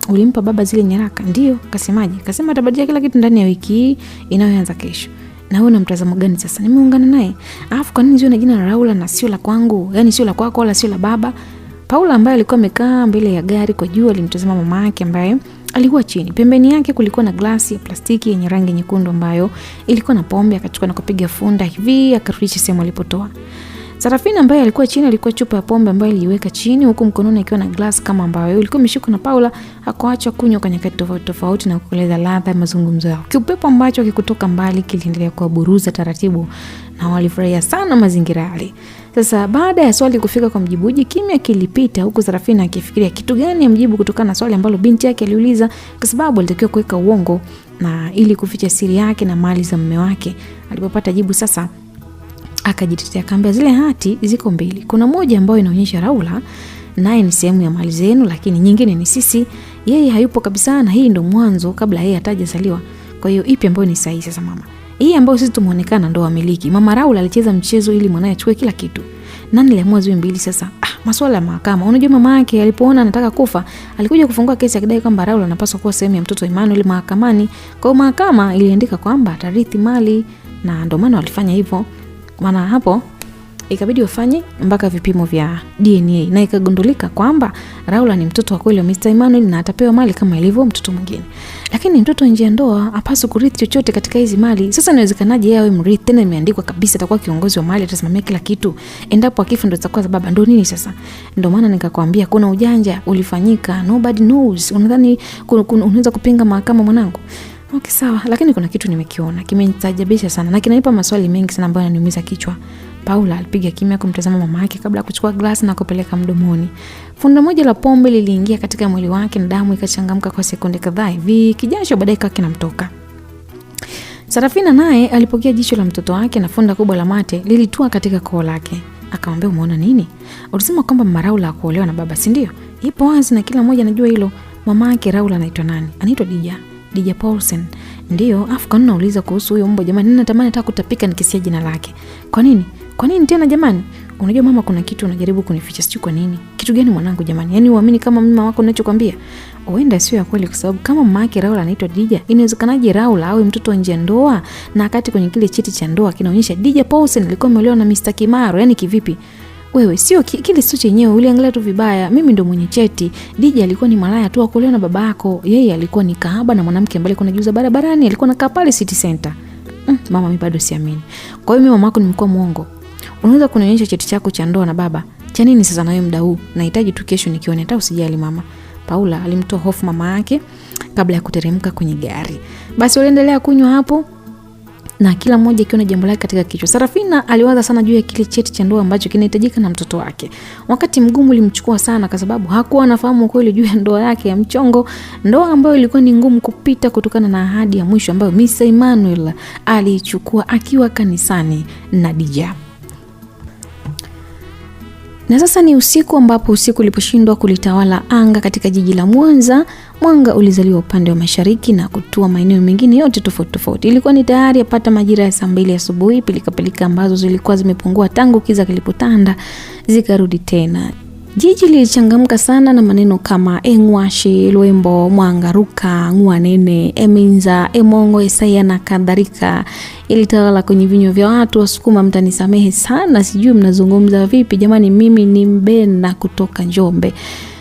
"Ulimpa baba zile nyaraka?" "Ndio." "Kasemaje?" "Kasema atabadilisha kila kitu ndani ya wiki hii inayoanza kesho." "Na wewe una mtazamo gani sasa?" "Nimeungana naye." "Alafu kwa nini sio na jina la Raula na sio la kwangu? Yaani sio la kwako wala sio la baba?" Paula ambaye alikuwa amekaa mbele ya gari kwa jua alimtazama mama yake ambaye alikuwa chini. Pembeni yake kulikuwa na glasi ya plastiki yenye rangi nyekundu ambayo ilikuwa na pombe. Akachukua na kupiga funda hivi akarudisha sehemu alipotoa. Sarafina ambaye alikuwa chini alikuwa chupa ya pombe ambayo aliiweka chini, huku mkononi akiwa na glass kama ambayo ilikuwa imeshikwa na Paula. Hakuacha kunywa kwa nyakati tofauti tofauti na kueleza ladha ya mazungumzo yao. Kiupepo ambacho kikutoka mbali kiliendelea kuwaburuza taratibu na walifurahia sana mazingira yale. Sasa baada ya swali kufika kwa mjibuji, kimya kilipita, huku Sarafina akifikiria kitu gani amjibu kutokana na swali ambalo binti yake aliuliza, kwa sababu alitakiwa kuweka uongo na ili kuficha siri yake na mali za mume wake. Alipopata jibu sasa akajitetea, akamwambia zile hati ziko 2. Kuna moja ambayo inaonyesha Raula naye ni sehemu ya mali zenu, lakini nyingine ni sisi. Yeye hayupo kabisa na hii ndo mwanzo kabla yeye hatajazaliwa. Kwa hiyo ipi ambayo ni sahihi sasa mama? Hii ambayo sisi tumuonekana ndo wamiliki. Mama Raula alicheza mchezo ili mwanae achukue kila kitu. Nani aliamua ziwe 2 sasa? Masuala ya mahakama. Unajua mama yake alipoona anataka kufa, alikuja kufungua kesi akidai kwamba Raula anapaswa kuwa sehemu ya mtoto Emmanuel mahakamani. Kwa hiyo mahakama iliandika kwamba atarithi mali na ndio maana walifanya hivyo. Maana hapo ikabidi wafanye mpaka vipimo vya DNA na ikagundulika kwamba Raula ni mtoto wa kweli wa Mr. Emmanuel na atapewa mali kama ilivyo mtoto mwingine. Lakini mtoto nje ya ndoa hapaswi kurithi chochote katika hizi mali. Sasa inawezekanaje yeye awe mrithi? Tena imeandikwa kabisa atakuwa kiongozi wa mali, atasimamia kila kitu. Endapo akifa ndo atakuwa baba. Ndio nini sasa? Ndio maana nikakwambia kuna ujanja ulifanyika. Nobody knows. Unadhani unaweza kupinga mahakama mwanangu? Okay, sawa, lakini kuna kitu nimekiona kimenitajabisha sana na kinanipa maswali mengi sana ambayo yananiumiza kichwa. Paula alipiga kimya kumtazama mama yake kabla ya kuchukua glasi na kupeleka mdomoni. Funda moja la pombe liliingia katika mwili wake na damu ikachangamka kwa sekunde kadhaa hivi, kijasho baadaye kinamtoka. Sarafina naye alipokea jicho la mtoto wake na funda kubwa la mate lilitua katika koo lake. Akamwambia, umeona nini? Ulisema kwamba mama Raula kuolewa na baba, si ndio? Ipo wazi na kila mmoja anajua hilo. Mama yake Raula anaitwa nani? Anaitwa Dija Paulsen. Ndio, afu kwa nini unauliza kuhusu huyo mbwa jamani? Ninatamani hata kutapika nikisikia jina lake. Kwa nini? Kwa nini tena jamani? Unajua mama, kuna kitu unajaribu kunificha, sijui kwa nini. Kitu gani mwanangu jamani? Yaani uamini kama mama wako ninachokwambia? Huenda sio ya kweli, kwa sababu kama mama yake Raula anaitwa Dija, inawezekanaje Raula awe mtoto nje ya ndoa na wakati kwenye kile cheti cha ndoa kinaonyesha Dija Paulsen alikuwa ameolewa na Mr. Kimaro? Yaani kivipi? Wewe sio kile sio chenyewe, uliangalia tu vibaya. Mimi ndo mwenye cheti. Dija alikuwa ni malaya tu akuolewa na babako. Yeye alikuwa ni kahaba na mwanamke ambaye alikuwa anajiuza barabarani, alikuwa anakaa pale City Center. Mama, mimi bado siamini. Kwa hiyo mimi mama yako nimekuwa muongo. Unaweza kunionyesha cheti chako cha ndoa na baba? Cha nini sasa na wewe muda huu? Nahitaji tu kesho nikione, hata usijali mama. Paula alimtoa hofu mama yake kabla ya kuteremka kwenye gari. Basi waliendelea kunywa hapo na kila mmoja akiona jambo lake katika kichwa. Sarafina aliwaza sana juu ya kile cheti cha ndoa ambacho kinahitajika na mtoto wake. Wakati mgumu ulimchukua sana kwa sababu hakuwa anafahamu kweli juu ya ndoa yake ya mchongo, ndoa ambayo ilikuwa ni ngumu kupita kutokana na ahadi ya mwisho ambayo Mr. Emmanuel alichukua akiwa kanisani na Dija. Na sasa ni usiku ambapo usiku uliposhindwa kulitawala anga katika jiji la Mwanza. Mwanga ulizaliwa upande wa mashariki na kutua maeneo mengine yote tofauti tofauti. Ilikuwa ni tayari yapata majira ya saa 2 asubuhi. Pilika ambazo zilikuwa zimepungua tangu kiza kilipotanda zikarudi tena. Jiji lilichangamka sana na maneno kama engwashi, lwembo, mwangaruka, ngwanene, eminza, emongo, esaya na kadhalika ilitawala kwenye vinywa vya watu. Wasukuma mtanisamehe sana, sijui mnazungumza vipi jamani, mimi ni Mbena kutoka Njombe.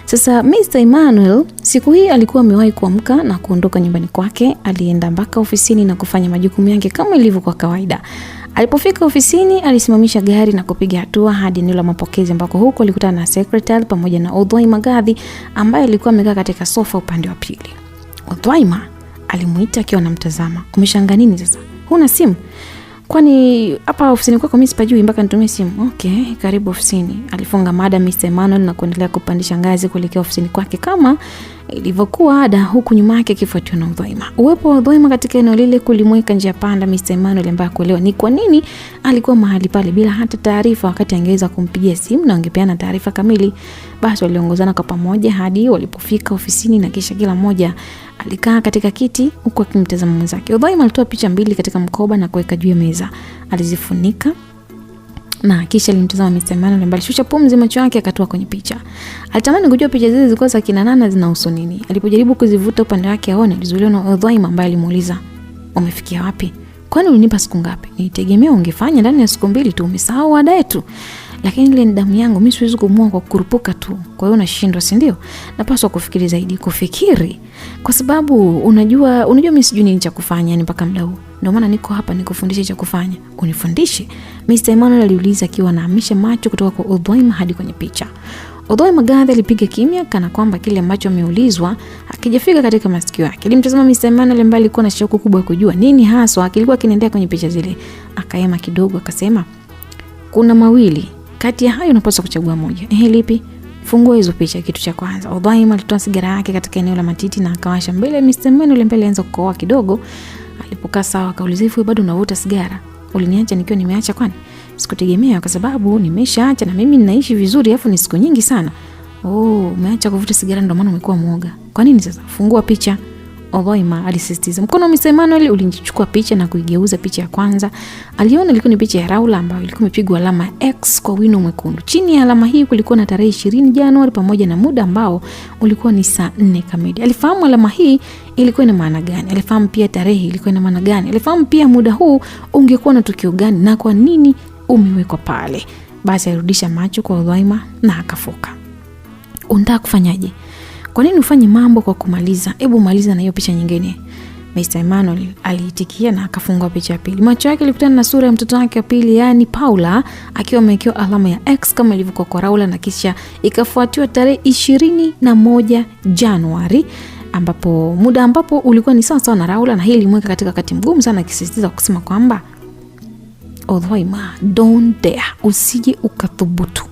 Sasa Mr. Emmanuel siku hii alikuwa amewahi kuamka na kuondoka nyumbani kwake. Alienda mpaka ofisini na kufanya majukumu yake kama ilivyo kwa kawaida. Alipofika ofisini alisimamisha gari na kupiga hatua hadi eneo la mapokezi ambako huko alikutana na secretary pamoja na Odwaima Gadhi ambaye alikuwa amekaa katika sofa upande wa pili. Odwaima alimuita akiwa anamtazama. Umeshangaa nini sasa? Huna simu? Kwani hapa ofisini kwako mimi sipajui mpaka nitumie simu? Okay, karibu ofisini. Alifunga mada Mr. Emmanuel na kuendelea kupandisha ngazi kuelekea ofisini kwake kama ilivyokuwa ada, huku nyuma yake kifuatiwa na Odwaima. Uwepo wa Odwaima katika eneo lile kulimweka njia panda Mr. Emmanuel ambaye kuelewa ni kwa nini alikuwa mahali pale bila hata taarifa, wakati angeweza kumpigia simu na angepeana taarifa kamili. Basi waliongozana kwa pamoja hadi walipofika ofisini na kisha kila mmoja alikaa katika kiti huku akimtazama mwenzake. Odwaima alitoa picha 2 katika mkoba na kuweka juu ya meza. Alizifunika na kisha alimtazama Mr. Emmanuel ambaye alishusha pumzi, macho yake akatoa kwenye picha. Alitamani kujua picha zile zilikuwa za kina nani, zinahusu nini. Alipojaribu kuzivuta upande wake aone, alizuiliwa na Odwaima ambaye alimuuliza, "Umefikia wapi? Kwani ulinipa siku ngapi? Nitegemea ungefanya ndani ya siku 2 tu, umesahau ada yetu." Lakini ile ni damu yangu, mimi siwezi kumua kwa kurupuka tu. Kwa hiyo unashindwa, si ndio? Napaswa kufikiri zaidi, kufikiri. Kwa sababu unajua mimi sijui nini cha kufanya yani mpaka muda huu. Ndio maana niko hapa nikufundishe cha kufanya. Unifundishe? Mr. Emmanuel aliuliza akiwa anahamisha macho kutoka kwa Odwaima hadi kwenye picha. Odwaima Gadhi alipiga kimya kana kwamba kile ambacho ameulizwa hakijafika katika masikio yake. Alimtazama Mr. Emmanuel ambaye alikuwa na shauku kubwa kujua nini haswa kilikuwa kinaendelea kwenye picha zile. Akaema kidogo akasema, "Kuna mawili. Kati ya hayo unapaswa kuchagua moja." Lipi? Fungua hizo picha kitu cha kwanza. Odwaima alitoa sigara yake katika eneo la matiti na akawasha mbele. Mr. Emmanuel mbele alianza kukohoa kidogo. Alipokaa sawa akauliza, "Hivi bado unavuta sigara? Uliniacha nikiwa nimeacha kwani?" "Sikutegemea kwa sababu nimeshaacha na mimi ninaishi vizuri afu ni siku nyingi sana." Umeacha kuvuta sigara ndio maana umekuwa muoga. Kwa nini sasa? Fungua picha." Odwaima alisisitiza. Mkono wa Mr. Emmanuel ulichukua picha na kuigeuza picha ya kwanza. Aliona ilikuwa ni picha ya Raula ambayo ilikuwa imepigwa alama X kwa wino mwekundu. Chini ya alama hii kulikuwa na tarehe 20 Januari pamoja na muda ambao ulikuwa ni saa 4 kamili. Alifahamu alama hii ilikuwa ina maana gani. Alifahamu pia tarehe ilikuwa ina maana gani. Alifahamu pia muda huu ungekuwa na tukio gani na kwa nini umewekwa pale. Basi alirudisha macho kwa Odhaima na akafoka. Unataka kufanyaje? Kwa nini ufanye mambo kwa kumaliza? Hebu maliza na hiyo picha nyingine. Mr. Emmanuel aliitikia na akafungua picha ya pili. Macho yake yalikutana na sura ya mtoto wake wa pili, yani Paula, akiwa amewekewa alama ya X kama ilivyokuwa kwa Raula, na kisha ikafuatiwa tarehe 21 Januari ambapo ulikuwa ni sawa na Raula, na hili limweka katika wakati mgumu sana, akisisitiza kusema kwamba Odhaima, don't dare, usije ukathubutu.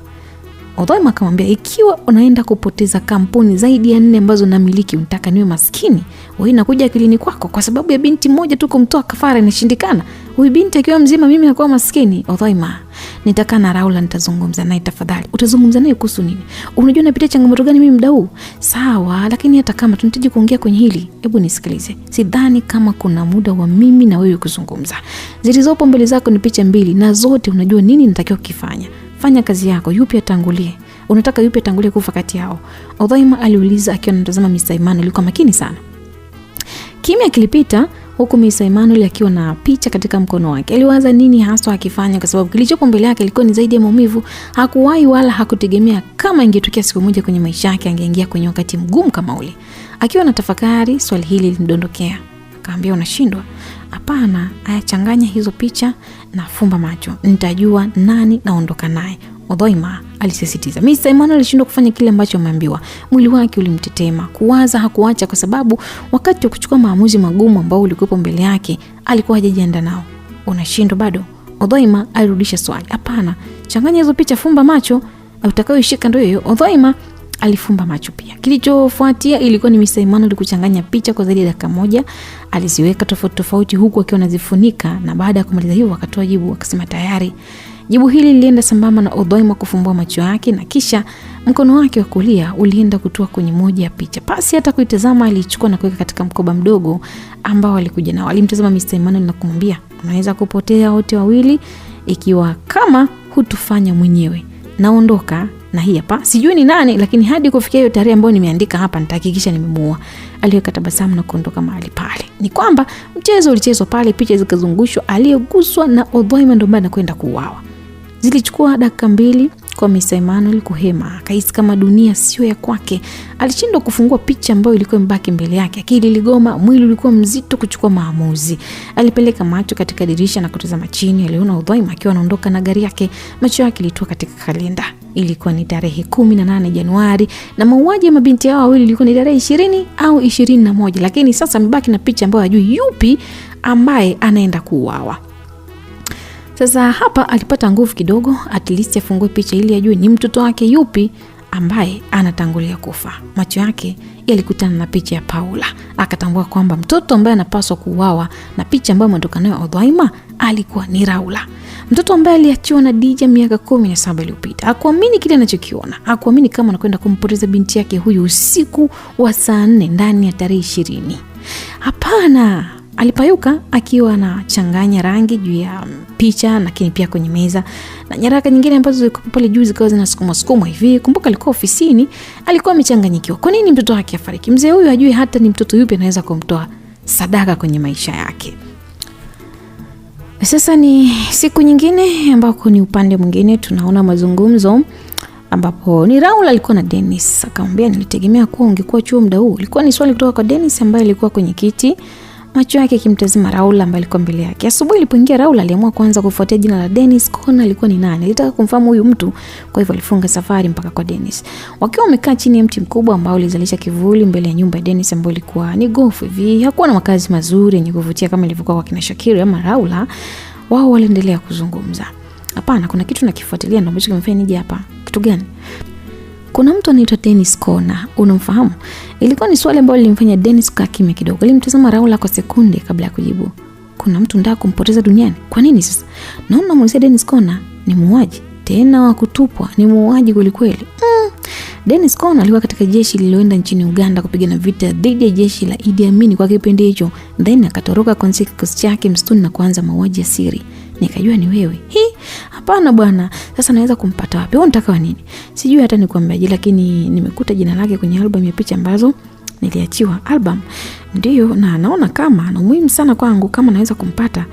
Odhaima akamwambia, ikiwa unaenda kupoteza kampuni zaidi ya 4 ambazo namiliki, unataka niwe maskini? Wewe inakuja akilini kwako kwa sababu ya binti moja tu kumtoa kafara inashindikana? Huyu binti akiwa mzima mimi nakuwa maskini? Odhaima, nitakaa na Raula, nitazungumza naye. Tafadhali, utazungumza naye kuhusu nini? Unajua napitia changamoto gani mimi muda huu? Sawa, lakini hata kama tunahitaji kuongea kwenye hili, hebu nisikilize. Sidhani kama kuna muda wa mimi na wewe kuzungumza. Zilizopo mbele zako ni picha 2 na zote unajua nini natakiwa kufanya. Fanya kazi yako, yupi atangulie? Unataka yupi atangulie kufa kati yao? Odhaima aliuliza akiwa anatazama Mr. Emmanuel, alikuwa makini sana. Kimya kilipita huku Mr. Emmanuel akiwa na picha katika mkono wake. Aliwaza nini hasa akifanya, kwa sababu kilichopo mbele yake ilikuwa ni zaidi ya maumivu. Hakuwahi wala hakutegemea kama ingetokea siku moja kwenye maisha yake angeingia kwenye wakati mgumu kama ule. Akiwa na tafakari, swali hili lilimdondokea. Akaambia, unashindwa? Hapana, ayachanganya hizo picha na fumba macho. Nitajua nani naondoka naye, Odhaima alisisitiza. Mr. Emmanuel alishindwa kufanya kile ambacho ameambiwa. Mwili wake ulimtetema. Kuwaza hakuacha, kwa sababu wakati wa kuchukua maamuzi magumu ambao ulikuwa mbele yake alikuwa hajajiandaa nao. Unashindwa bado? Odhaima alirudisha swali. Hapana, changanya hizo picha, fumba macho, utakayoishika ndio hiyo. Odhaima alifumba macho pia. Kilichofuatia ilikuwa ni Mr. Emmanuel kuchanganya picha kwa zaidi ya dakika 1. Aliziweka tofauti huku akiwa anazifunika, na baada ya kumaliza hivyo akatoa jibu, akasema tayari. Jibu hili lilienda sambamba na Odhaima kufumbua macho yake, na kisha mkono wake wa kulia ulienda kutoa kwenye moja ya picha. Pasi hata kuitazama, alichukua na kuweka katika mkoba mdogo ambao alikuja nao. Alimtazama Mr. Emmanuel na kumwambia, unaweza kupotea wote wawili ikiwa kama hutufanya mwenyewe. Naondoka na hii hapa, sijui ni nani, lakini hadi kufikia hiyo tarehe ambayo nimeandika hapa nitahakikisha nimemuua. Aliweka tabasamu na kuondoka mahali pale. Ni kwamba mchezo ulichezwa pale, picha zikazungushwa, aliyeguswa na Odhaima ndio mbona kwenda kuuawa. Zilichukua dakika 2 kwa Mr. Emmanuel kuhema. Akahisi kama dunia sio ya kwake. Alishindwa kufungua picha ambayo ilikuwa mbaki mbele yake. Akili iligoma, mwili ulikuwa mzito kuchukua maamuzi. Alipeleka macho katika dirisha na kutazama chini. Aliona Odhaima akiwa anaondoka na gari yake. Macho yake yalitua katika kalenda. Ilikuwa ni tarehe 18 Januari, na mauaji ya mabinti hao wawili ilikuwa ni tarehe 20 au 21, lakini sasa amebaki na picha ambayo hajui yupi ambaye anaenda kuuawa. Sasa hapa alipata nguvu kidogo, at least afungue picha ili ajue ni mtoto wake yupi ambaye anatangulia kufa. Macho yake yalikutana na picha ya Paula. Akatambua kwamba mtoto ambaye anapaswa kuuawa na picha ambayo ametoka nayo Odhaima alikuwa ni Raula. Mtoto ambaye aliachiwa na Dija miaka 17 iliyopita. Hakuamini kile anachokiona. Hakuamini kama anakwenda kumpoteza binti yake huyu usiku wa saa 4 ndani ya tarehe 20. Hapana. Alipayuka akiwa anachanganya rangi juu ya picha, lakini pia kwenye meza na nyaraka nyingine ambazo zilikuwa pale juu zikawa zinasukuma hivi. Kumbuka alikuwa ofisini, alikuwa amechanganyikiwa. Kwa nini mtoto wake afariki? Mzee huyu hajui hata ni mtoto yupi anaweza kumtoa sadaka kwenye maisha yake. Sasa ni siku nyingine ambako ni upande mwingine tunaona mazungumzo ambapo ni Raula alikuwa na Dennis. Akamwambia, nilitegemea kuwa ungekuwa chuo muda huu. Ilikuwa ni swali kutoka kwa Dennis ambaye alikuwa kwenye kiti. Macho yake kimtazama Raula ambaye alikuwa mbele yake. Asubuhi ilipoingia, Raula aliamua kuanza kufuatia jina la Dennis Kona alikuwa ni nani. Alitaka kumfahamu huyu mtu, kwa hivyo alifunga safari mpaka kwa Dennis. Wakiwa wamekaa chini ya mti mkubwa ambao ulizalisha kivuli mbele ya nyumba ya Dennis ambayo ilikuwa ni gofu hivi. Hakuwa na makazi mazuri yenye kuvutia kama ilivyokuwa kwa kina Shakiri ama Raula. Wao waliendelea kuzungumza. Hapana, kuna kitu nakifuatilia ndio ambacho kimefanya nije hapa. Kitu gani? Kuna mtu anaitwa Dennis Kona, unamfahamu? Ilikuwa ni swali ambalo lilimfanya Dennis kukaa kimya kidogo. Alimtazama Raula kwa sekunde kabla ya kujibu. Kuna mtu ndio kumpoteza duniani? Kwa nini sasa? Naona muulize Dennis Kona ni muuaji, tena wa kutupwa, ni muuaji kweli kweli. Dennis Kona alikuwa katika jeshi lililoenda nchini Uganda kupigana vita dhidi ya jeshi la Idi Amin kwa kipindi hicho. Then akatoroka kwa kikosi chake msituni na kuanza mauaji ya siri. Nikajua ni wewe. Hapana bwana. Sasa naweza kumpata wapi? Wewe unataka nini? Sijui hata nikwambiaje, lakini nimekuta jina lake kwenye album ya picha ambazo niliachiwa. Album? Ndio, na naona kama ana umuhimu sana kwangu, kama naweza kumpata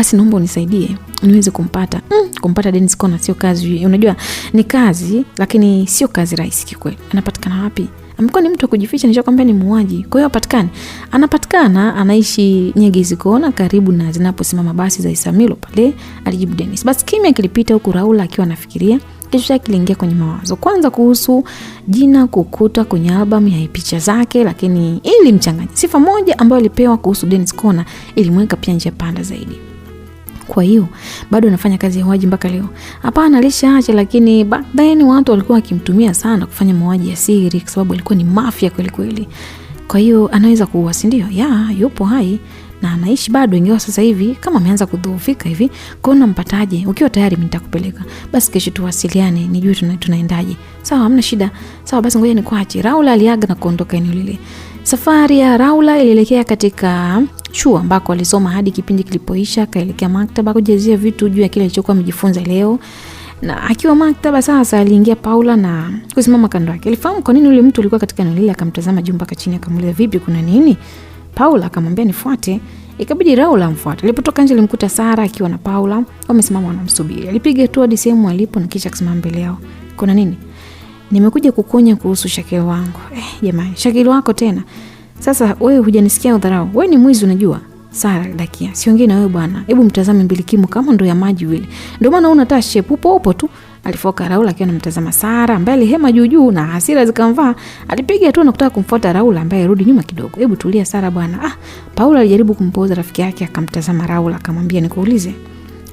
basi naomba unisaidie niweze kumpata. Kumpata Dennis Conner sio kazi, unajua ni kazi lakini sio kazi rahisi kikweli. Anapatikana wapi? Amekuwa ni mtu wa kujificha, nishakwambia ni muuaji. Kwa hiyo apatikane. Anapatikana, anaishi Nyegezi Kona karibu na zinaposimama basi za Isamilo pale, alijibu Dennis. Basi kimya kilipita huku Raula akiwa anafikiria. Kichwa chake kiliingia kwenye mawazo. Kwanza kuhusu jina kukuta kwenye album ya picha zake, lakini ili mchanganya. Sifa moja ambayo alipewa kuhusu Dennis Conner ilimweka pia njia panda zaidi. Kwa hiyo bado anafanya kazi ya mauaji mpaka leo. Hapana, alishaacha, lakini back then watu walikuwa wakimtumia sana kufanya mauaji ya siri kwa sababu alikuwa ni mafia kweli kweli. Kwa hiyo anaweza kuua, si ndio? Yupo hai na anaishi bado, ingawa sasa hivi kama ameanza kudhoofika hivi. Kwa hiyo nampataje? Ukiwa tayari mimi nitakupeleka. Basi kesho tuwasiliane nijue tunaendaje. Sawa, hamna shida. Sawa basi ngoja nikuache. Raula aliaga na kuondoka eneo lile. Safari ya Raula ilielekea katika chuo ambako alisoma hadi kipindi kilipoisha. Kaelekea maktaba kujazia vitu juu ya kile alichokuwa amejifunza leo. Na akiwa maktaba sasa aliingia Paula na kusimama kando yake. Alifahamu kwa nini yule mtu alikuwa katika eneo lile, akamtazama juu mpaka chini, akamuuliza vipi, kuna nini? Paula akamwambia nifuate. Ikabidi Raula amfuate. Alipotoka nje alimkuta Sara akiwa na Paula wamesimama wanamsubiri. Alipiga tu hadi sehemu alipo na kisha kusimama mbele yao. Kuna nini? Nimekuja kukuonya kuhusu Shakil wangu. Jamani, Shakil wako tena. Sasa wewe hujanisikia udharau. Wewe ni mwizi unajua. Sara dakia. Siongee na wewe bwana. Hebu mtazame mbilikimu kama ndo ya maji vile. Ndio maana unataa shape upo tu. Alifoka Raula akiwa anamtazama Sara ambaye alihema juu na hasira zikamvaa. Alipiga tu na kutaka kumfuata Raula ambaye rudi nyuma kidogo. Hebu tulia Sara bwana. Paula alijaribu kumpoza rafiki yake, akamtazama Raula akamwambia nikuulize.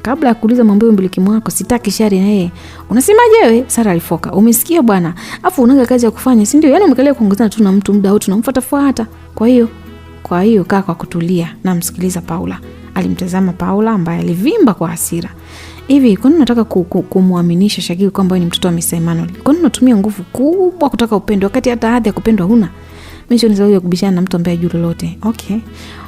Kabla ya kuuliza mambo mbilikimu wako sitaki shari na yeye. Unasemaje wewe? Sara alifoka. Umesikia bwana? Afu unaga kazi ya kufanya, si ndio? Yaani umekalia kuongozana tu na mtu muda wote tunamfuata. Kwa hiyo kaa kwa kutulia na msikiliza Paula. Alimtazama Paula ambaye alivimba kwa hasira. Hivi kwa nini unataka kumuaminisha Shakil kwamba wewe ni mtoto wa Mr. Emmanuel? Kwa nini unatumia nguvu kubwa kutaka upendo wakati hata hadhi ya kupendwa huna? Mimi sio nizawe kubishana na mtu ambaye hajui lolote. Okay.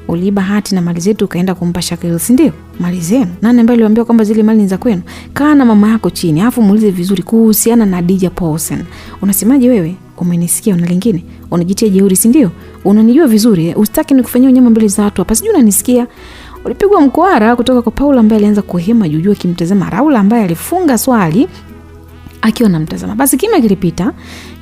Uliiba hati na mali zetu ukaenda kumpa Shakil, si ndio? Mali zenu. Nani ambaye aliwaambia kwamba zile mali ni za kwenu? Kaa na mama yako chini, alafu muulize vizuri kuhusiana na Dija Paulsen. Unasemaje wewe? Umenisikia una lingine? Unajitia jeuri, si ndio? Unanijua vizuri, usitaki nikufanyie unyama mbele za watu hapa. Sijui unanisikia? Ulipigwa mkwara kutoka kwa Paula ambaye alianza kuhema juu akimtazama Raula ambaye alifunga swali akiwa anamtazama. Basi kimya kilipita,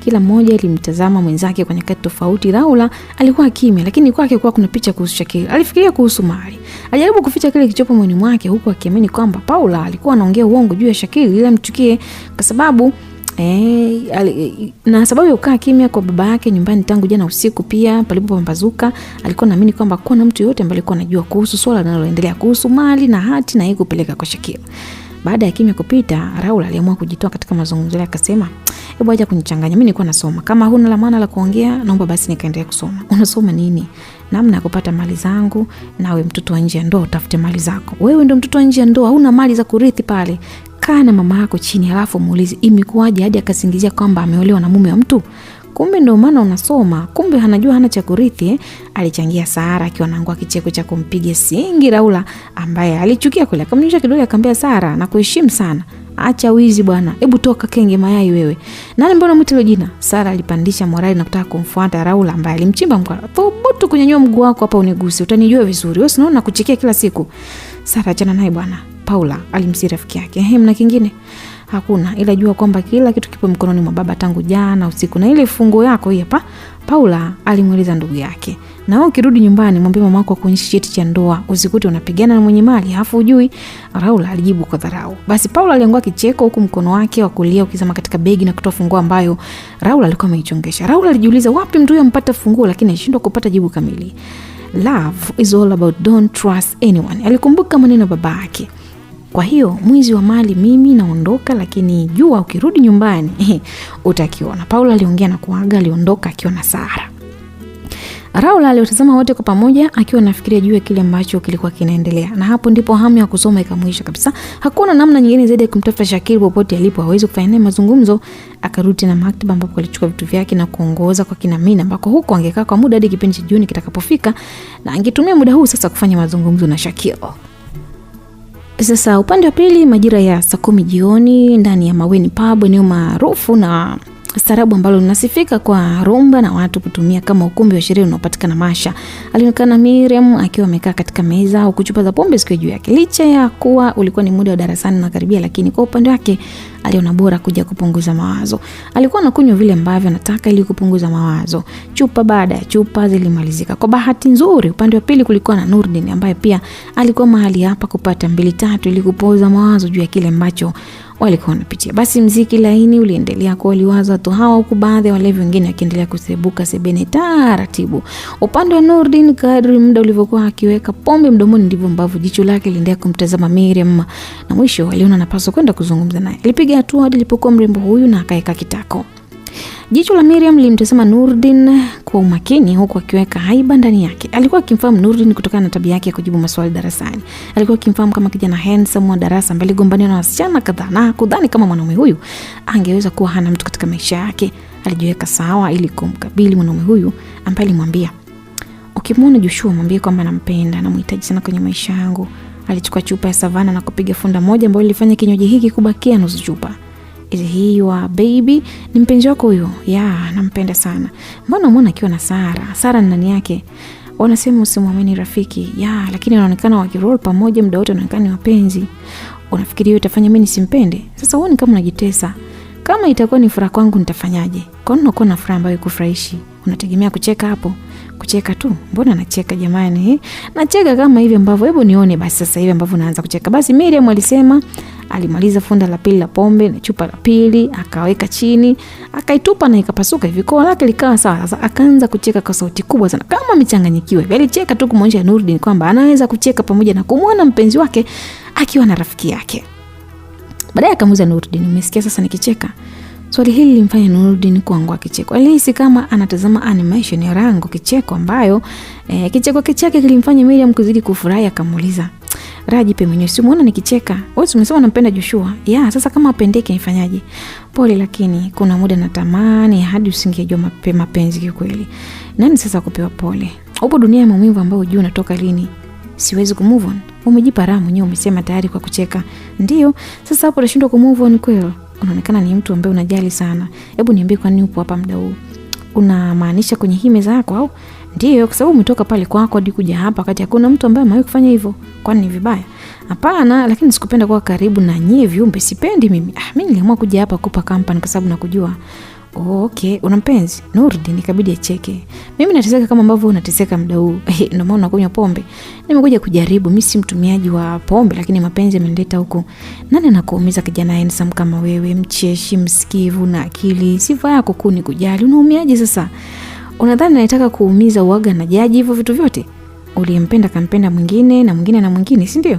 kila mmoja alimtazama mwenzake kwa nyakati tofauti. Raula alikuwa kimya, lakini kwake kwa kuna picha kuhusu Shakil. Alifikiria kuhusu mali. Alijaribu kuficha kile kichopo moyoni mwake huku akiamini kwamba Paula alikuwa anaongea uongo juu ya Shakil ili amchukie kwa sababu na sababu ya kukaa kimya kwa baba yake nyumbani tangu jana usiku pia palipopambazuka, alikuwa anaamini kwamba kuna mtu yote ambaye alikuwa anajua kuhusu swala linaloendelea kuhusu mali na hati na yeye kupeleka kwa Shakil. Baada ya kimya kupita, Raula aliamua kujitoa katika mazungumzo yake akasema, "Hebu acha kunichanganya. Mimi nilikuwa nasoma. Kama huna la maana la kuongea, naomba basi nikaendelea kusoma." "Unasoma nini?" "Namna ya kupata mali zangu." "Nawe mtoto wa nje ya ndoa utafute mali zako." "Wewe ndio mtoto wa nje ya ndoa, huna mali za kurithi pale. Kaa na mama yako chini alafu muulize imekuwaje hadi akasingizia kwamba ameolewa na mume wa mtu. Kumbe ndio maana unasoma. Kumbe hanajua hana cha kurithi." Alichangia Sara akiwa anaangua kicheko cha kumpiga singi Raula ambaye alichukia kule. Akamnyosha kidole akamwambia Sara, na kuheshimu sana. "Acha wizi bwana. Hebu toka kenge mayai wewe." "Nani mbona mwita hilo jina?" Sara alipandisha morali na kutaka kumfuata Raula ambaye alimchimba mkwara. "Thubutu kunyanyua mguu wako hapa unigusi. Utanijua vizuri. Wewe unaona kuchekea kila siku." "Sara achana naye bwana." Paula alimsii rafiki yake. "Mna kingine?" "Hakuna, ila jua kwamba kila kitu kipo mkononi mwa baba tangu jana usiku na ile fungo yako hii hapa." Paula alimueleza ndugu yake. "Na wewe ukirudi nyumbani mwambie mama yako akuonyeshe cheti cha ndoa, usikute unapigana na mwenye mali hafu ujui." Raula alijibu kwa dharau. Basi Paula aliangua kicheko huku mkono wake wa kulia ukizama katika begi na kutoa funguo ambayo Raula alikuwa ameichongesha. Raula alijiuliza wapi mtu huyo ampata funguo, lakini alishindwa kupata jibu kamili. Love is all about don't trust anyone. Alikumbuka maneno baba yake. Kwa hiyo mwizi wa mali mimi naondoka, lakini jua ukirudi nyumbani utakiona. Paula aliongea na kuaga, aliondoka akiwa na Sara. Raula aliotazama wote kwa pamoja akiwa anafikiria juu ya kile ambacho kilikuwa kinaendelea. Na hapo ndipo hamu ya kusoma ikamwisha kabisa. Hakuna namna nyingine zaidi ya kumtafuta Shakil popote alipo hawezi kufanya naye mazungumzo. Akarudi na maktaba ambapo alichukua vitu vyake na kuongoza kwa kina Mina ambako huko angekaa kwa muda hadi kipindi cha jioni kitakapofika na angetumia muda huu sasa kufanya mazungumzo na Shakil. Sasa upande wa pili majira ya saa 10 jioni ndani ya Maweni Pub, eneo maarufu na Staarabu ambalo linasifika kwa rumba na watu kutumia kama ukumbi wa sherehe unaopatikana Masha. Alionekana Miriam akiwa amekaa katika meza au kuchupa za pombe zikiwa juu yake. Licha ya kuwa ulikuwa ni muda wa darasani na karibia, lakini kwa upande wake aliona bora kuja kupunguza mawazo. Alikuwa anakunywa vile ambavyo anataka ili kupunguza mawazo. Chupa baada ya chupa zilimalizika. Kwa bahati nzuri upande wa pili kulikuwa na Nurdin ambaye pia alikuwa mahali hapa kupata 2-3 ili kupoza mawazo juu ya kile ambacho walikuwa wanapitia. Basi mziki laini uliendelea kuwaliwaza watu hawa, huku baadhi ya walevi wengine wakiendelea kusebuka sebene taratibu. Upande wa Nurdin, kadri muda ulivyokuwa akiweka pombe mdomoni ndivyo ambavyo jicho lake liliendelea kumtazama Miriam, na mwisho aliona anapaswa kwenda kuzungumza naye. Alipiga hatua hadi alipokuwa mrembo huyu na akaeka kitako. Jicho la Miriam lilimtazama Nurdin kwa umakini huku akiweka haiba ndani yake. Alikuwa akimfahamu Nurdin kutokana na tabia yake ya kujibu maswali darasani. Alikuwa akimfahamu kama kijana handsome wa darasa ambaye aligombania na wasichana kadhaa, na kudhani kama mwanaume huyu angeweza kuwa hana mtu katika maisha yake. Alijiweka sawa ili kumkabili mwanaume huyu ambaye alimwambia, "Ukimwona Joshua mwambie kwamba nampenda na mhitaji sana kwenye maisha yangu." Alichukua chupa ya Savana na kupiga funda moja ambayo ilifanya kinywaji hiki kubakia nusu chupa. "Is he your baby?" "Ni mpenzi wako huyo?" "Ya, nampenda sana." "Mbona umeona akiwa na Sara? Sara ni nani yake?" "Wanasema usimwamini rafiki." "Ya, lakini wanaonekana wakiroll pamoja muda wote, wanaonekana ni wapenzi." "Unafikiri hiyo itafanya mimi nisimpende?" "Sasa huoni kama unajitesa? Kama itakuwa ni furaha kwangu nitafanyaje? Kwa nini unakuwa na furaha ambayo ikufurahishi? Unategemea kucheka hapo?" "Kucheka tu? Mbona nacheka jamani? Nacheka kama hivi ambavyo, hebu nione basi sasa hivi ambavyo naanza kucheka." Basi Miriam alisema. Alimaliza funda la pili la pombe na chupa la pili, akaweka chini, akaitupa na ikapasuka hivi. Koo lake likawa sawa. Sasa akaanza kucheka kwa sauti kubwa sana kama michanganyikiwa. Alicheka tu kumwonyesha Nurdin kwamba anaweza kucheka pamoja na kumwona mpenzi wake akiwa na rafiki yake. Baadaye akamuuliza Nurdin, "Umesikia sasa nikicheka?" Swali hili lilimfanya Nurdin kuangua kicheko. Alihisi kama anatazama animation ya Rango kicheko ambayo kicheko chake kilimfanya Miriam kuzidi kufurahi. Akamuuliza, "Rajipe mwenyewe, si umeona nikicheka? Wewe umesema unampenda Joshua." "Ya, sasa kama apendeke nifanyaje?" "Pole, lakini kuna muda natamani hadi usingejua mapenzi kikweli." "Nani sasa kupewa pole? Upo dunia ya maumivu ambayo hujui unatoka lini." "Siwezi kumove on." "Umejipa raha mwenyewe, umesema tayari kwa kucheka." "Ndio, sasa hapo unashindwa kumove on kweli? Unaonekana ni mtu ambaye unajali sana. Hebu niambie kwa nini upo hapa muda huu? Unamaanisha kwenye hii meza yako au?" "Ndio, kwa sababu umetoka pale kwako hadi kuja hapa wakati hakuna mtu ambaye amewahi kufanya hivyo. Kwani ni vibaya?" "Hapana, lakini sikupenda kuwa karibu na nyie viumbe, sipendi mimi. Mimi niliamua kuja hapa kukupa company kwa sababu nakujua." "Oh, okay, una mpenzi?" Nurdin ikabidi acheke. "Mimi nateseka kama ambavyo unateseka muda huu." "Ndio maana unakunywa pombe?" "Nimekuja kujaribu, mimi si mtumiaji wa pombe, lakini mapenzi yamenileta huko." "Nani anakuumiza kijana handsome kama wewe, mcheshi, msikivu na akili? Sifa yako kuu ni kujali. Unaumiaje sasa? Unadhani nataka kuumiza uaga na jaji hivyo vitu vyote? Uliyempenda kampenda mwingine na mwingine na mwingine, si ndio?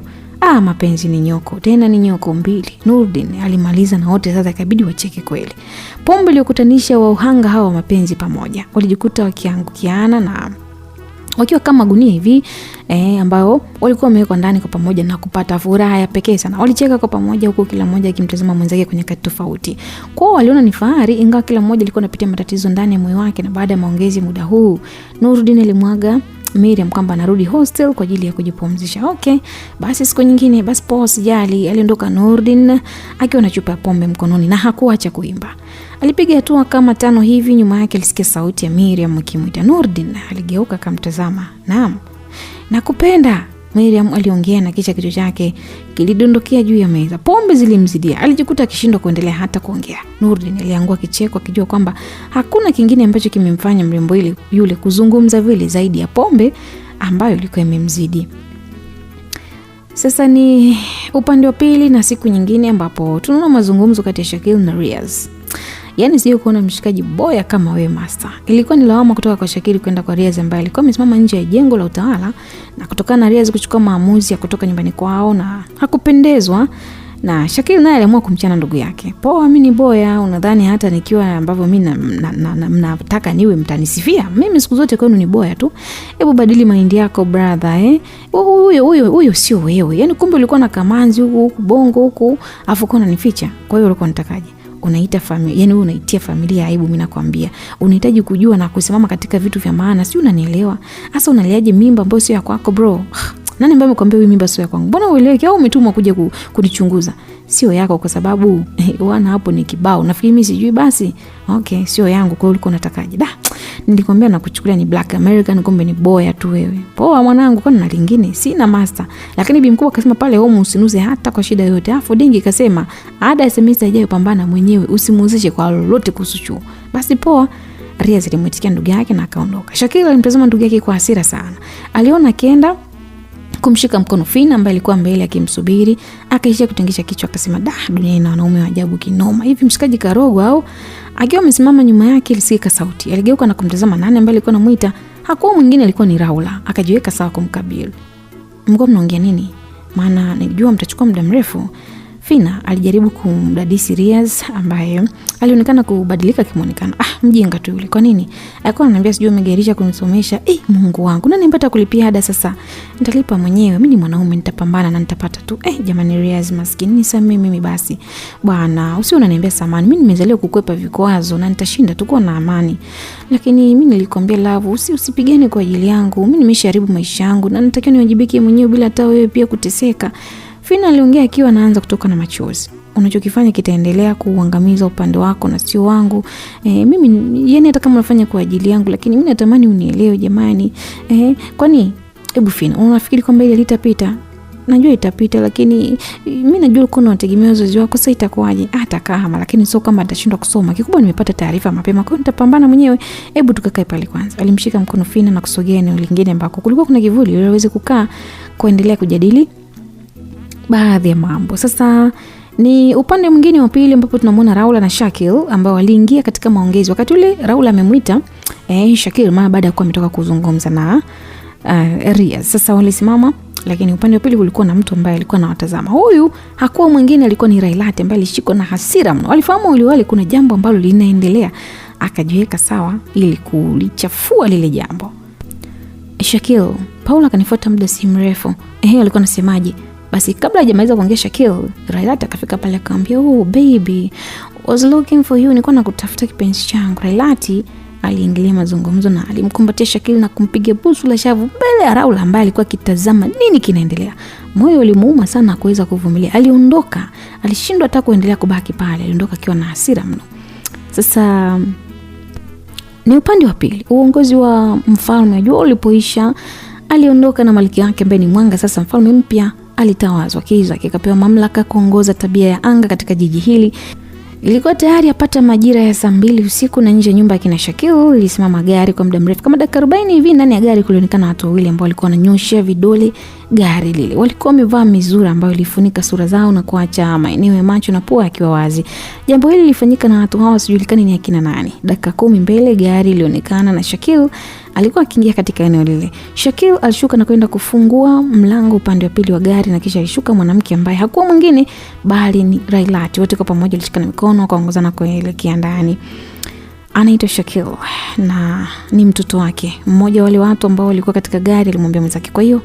Mapenzi ni nyoko, tena ni nyoko mbili." Nurdin alimaliza na wote sasa ikabidi wacheke kweli. Pombe iliyokutanisha wahanga hawa mapenzi pamoja. Walijikuta wakiangukiana na wakiwa kama gunia hivi ambao walikuwa wamewekwa ndani kwa pamoja na kupata furaha ya pekee sana. Walicheka kwa pamoja huko kila mmoja akimtazama mwenzake kwenye kati tofauti. Kwao waliona ni fahari, ingawa kila mmoja alikuwa anapitia matatizo ndani ya moyo wake. Na baada ya maongezi muda huu, Nurdin alimwaga Miriam kwamba anarudi hostel kwa ajili ya kujipumzisha. "Okay, basi siku nyingine, basi poa, sijali." Aliondoka Nurdin akiwa na chupa ya pombe mkononi na hakuacha kuimba. Alipiga hatua kama 5 hivi, nyuma yake alisikia sauti ya Miriam ikimuita. Nurdin aligeuka akamtazama. "Naam, nakupenda." Miriam aliongea na kisha kichwa chake kilidondokea juu ya meza. Pombe zilimzidia. Alijikuta akishindwa kuendelea hata kuongea. Nurdin aliangua kicheko akijua kwamba hakuna kingine ambacho kimemfanya mrembo yule kuzungumza vile zaidi ya pombe ambayo ilikuwa imemzidi. Sasa ni upande wa pili na siku nyingine ambapo tunaona mazungumzo kati ya Shakil na Riaz. Yaani sio kuona mshikaji boya kama wewe master. Ilikuwa ni lawama kutoka kwa Shakil kwenda kwa Riaz ambaye alikuwa amesimama nje ya jengo la utawala, na kutokana na Riaz kuchukua maamuzi ya kutoka nyumbani kwao na hakupendezwa, na Shakil naye aliamua kumchana ndugu yake. "Poa, mimi ni boya, unadhani hata nikiwa ambavyo mimi nataka niwe mtanisifia? Mimi siku zote kwenu ni boya tu. Hebu badili mind yako brother, Huyo sio wewe. Yaani kumbe ulikuwa na kamanzi huku bongo huku, afu uko unanificha. Kwa hiyo ulikuwa unatakaje? Unaita familia, yani wewe unaitia familia aibu. Mimi nakwambia unahitaji kujua na kusimama katika vitu vya maana, si unanielewa? Sasa unaliaje mimba ambayo sio ya kwako bro? Nani ambaye amekwambia hii mimba sio yako? Mbona ueleweki au umetumwa kuja kunichunguza? Sio yako kwa sababu wana hapo ni kibao. Nafikiri mimi sijui basi. Okay, sio yangu, kwa hiyo ulikuwa unatakaje? Nilikwambia nakuchukulia ni Black American, kumbe ni boya tu wewe. Poa mwanangu, kwani na lingine? Sina master. Lakini bi mkubwa akasema pale home usinuze hata kwa shida yoyote. Afu Dingi kasema ada ya semester ijayo pambana mwenyewe, usimuuzishe kwa lolote kuhusu chuo. Basi poa. Riaz alimwitikia ndugu yake na akaondoka. Shakil alimtazama ndugu yake kwa hasira sana. Aliona akienda kumshika mkono Fina ambaye alikuwa mbele akimsubiri, akaishia kutingisha kichwa akasema, dunia ina wanaume wa ajabu kinoma. Hivi mshikaji karogo au? Akiwa amesimama nyuma yake ilisikika sauti. Aligeuka na kumtazama nani ambaye alikuwa anamuita. Hakuwa mwingine, alikuwa ni Raula. Akajiweka sawa kumkabili. Mko mnaongea nini? Maana nilijua mtachukua muda mrefu. Fina alijaribu kumdadisi Riaz ambaye alionekana kubadilika kimuonekano. Mjinga tu yule. Kwa nini? Alikuwa ananiambia sijui umegerisha kunisomesha. Mungu wangu, nani mpata kulipia ada sasa? Nitalipa mwenyewe. Mimi ni mwanaume, nitapambana na nitapata tu. Jamani Riaz maskini, nisamee mimi basi. Bwana, usio unaniambia samani. Mimi nimezaliwa kukwepa vikwazo na nitashinda tu kwa na amani. Lakini mimi nilikwambia love, usipigane kwa ajili yangu. Mimi nimeshaharibu maisha yangu na natakiwa niwajibike mwenyewe bila hata wewe pia kuteseka. Fina aliongea akiwa anaanza kutoka na machozi. Unachokifanya kitaendelea kuuangamiza upande wako na sio wangu. Mimi yani hata kama unafanya kwa ajili yangu, lakini mimi natamani unielewe jamani. Kwani hebu Fina, unafikiri kwamba ile litapita? Najua itapita, lakini mimi najua uko unategemea wazazi wako, sasa itakuwaje? Hata kama, lakini sio kama atashindwa kusoma. Kikubwa nimepata taarifa mapema, kwa hiyo nitapambana mwenyewe. Hebu tukakae pale kwanza. Alimshika mkono Fina na kusogea eneo lingine ambako kulikuwa kuna kivuli ili waweze kukaa kuendelea kujadili baadhi ya mambo. Sasa ni upande mwingine wa pili ambapo tunamwona Raula na Shakil ambao waliingia katika maongezi. Wakati ule Raula amemuita Shakil mara baada ya kuwa ametoka kuzungumza na Riaz. Sasa walisimama, lakini upande wa pili kulikuwa na mtu ambaye alikuwa anawatazama. Huyu hakuwa mwingine, alikuwa ni Railati ambaye alishikwa na hasira mno. Walifahamu wale kuna jambo ambalo linaendelea, akajiweka sawa ili kulichafua lile jambo. Shakil, Paula akanifuata muda si mrefu. Alikuwa anasemaje? Basi kabla hajamaliza kuongea Shakil, Railati akafika pale akamwambia, baby, was looking for you, nilikuwa nakutafuta kipenzi changu. Railati aliingilia mazungumzo na alimkumbatia Shakil na kumpiga busu la shavu mbele ya Raula ambaye alikuwa akitazama nini kinaendelea. Moyo ulimuuma sana kuweza kuvumilia. Aliondoka, alishindwa hata kuendelea kubaki pale. Aliondoka akiwa na hasira mno. Sasa ni upande wa pili. Uongozi wa mfalme jua ulipoisha, aliondoka na malkia yake ambaye ni Mwanga. Sasa mfalme mpya alitawazwa, kiza kikapewa mamlaka kuongoza tabia ya anga katika jiji hili. Ilikuwa tayari apata majira ya saa 2 usiku na nje nyumba ya kina Shakil ilisimama gari kwa muda mrefu kama dakika 40 hivi. Ndani ya gari kulionekana watu wawili ambao walikuwa wananyoshia vidole gari lile. Walikuwa wamevaa mizura ambayo ilifunika sura zao na kuacha maeneo ya macho na pua yakiwa wazi. Jambo hili lilifanyika na watu hawa sijulikani ni akina nani. Dakika 10 mbele gari lilionekana na Shakil alikuwa akiingia katika eneo lile. Shakil alishuka na kwenda kufungua mlango upande wa pili wa gari na kisha alishuka mwanamke ambaye hakuwa mwingine bali ni Railati. Wote kwa pamoja walishikana mikono wakaongozana kuelekea ndani. Anaitwa Shakil na ni mtoto wake. Mmoja wale watu ambao walikuwa katika gari alimwambia mwenzake, kwa hiyo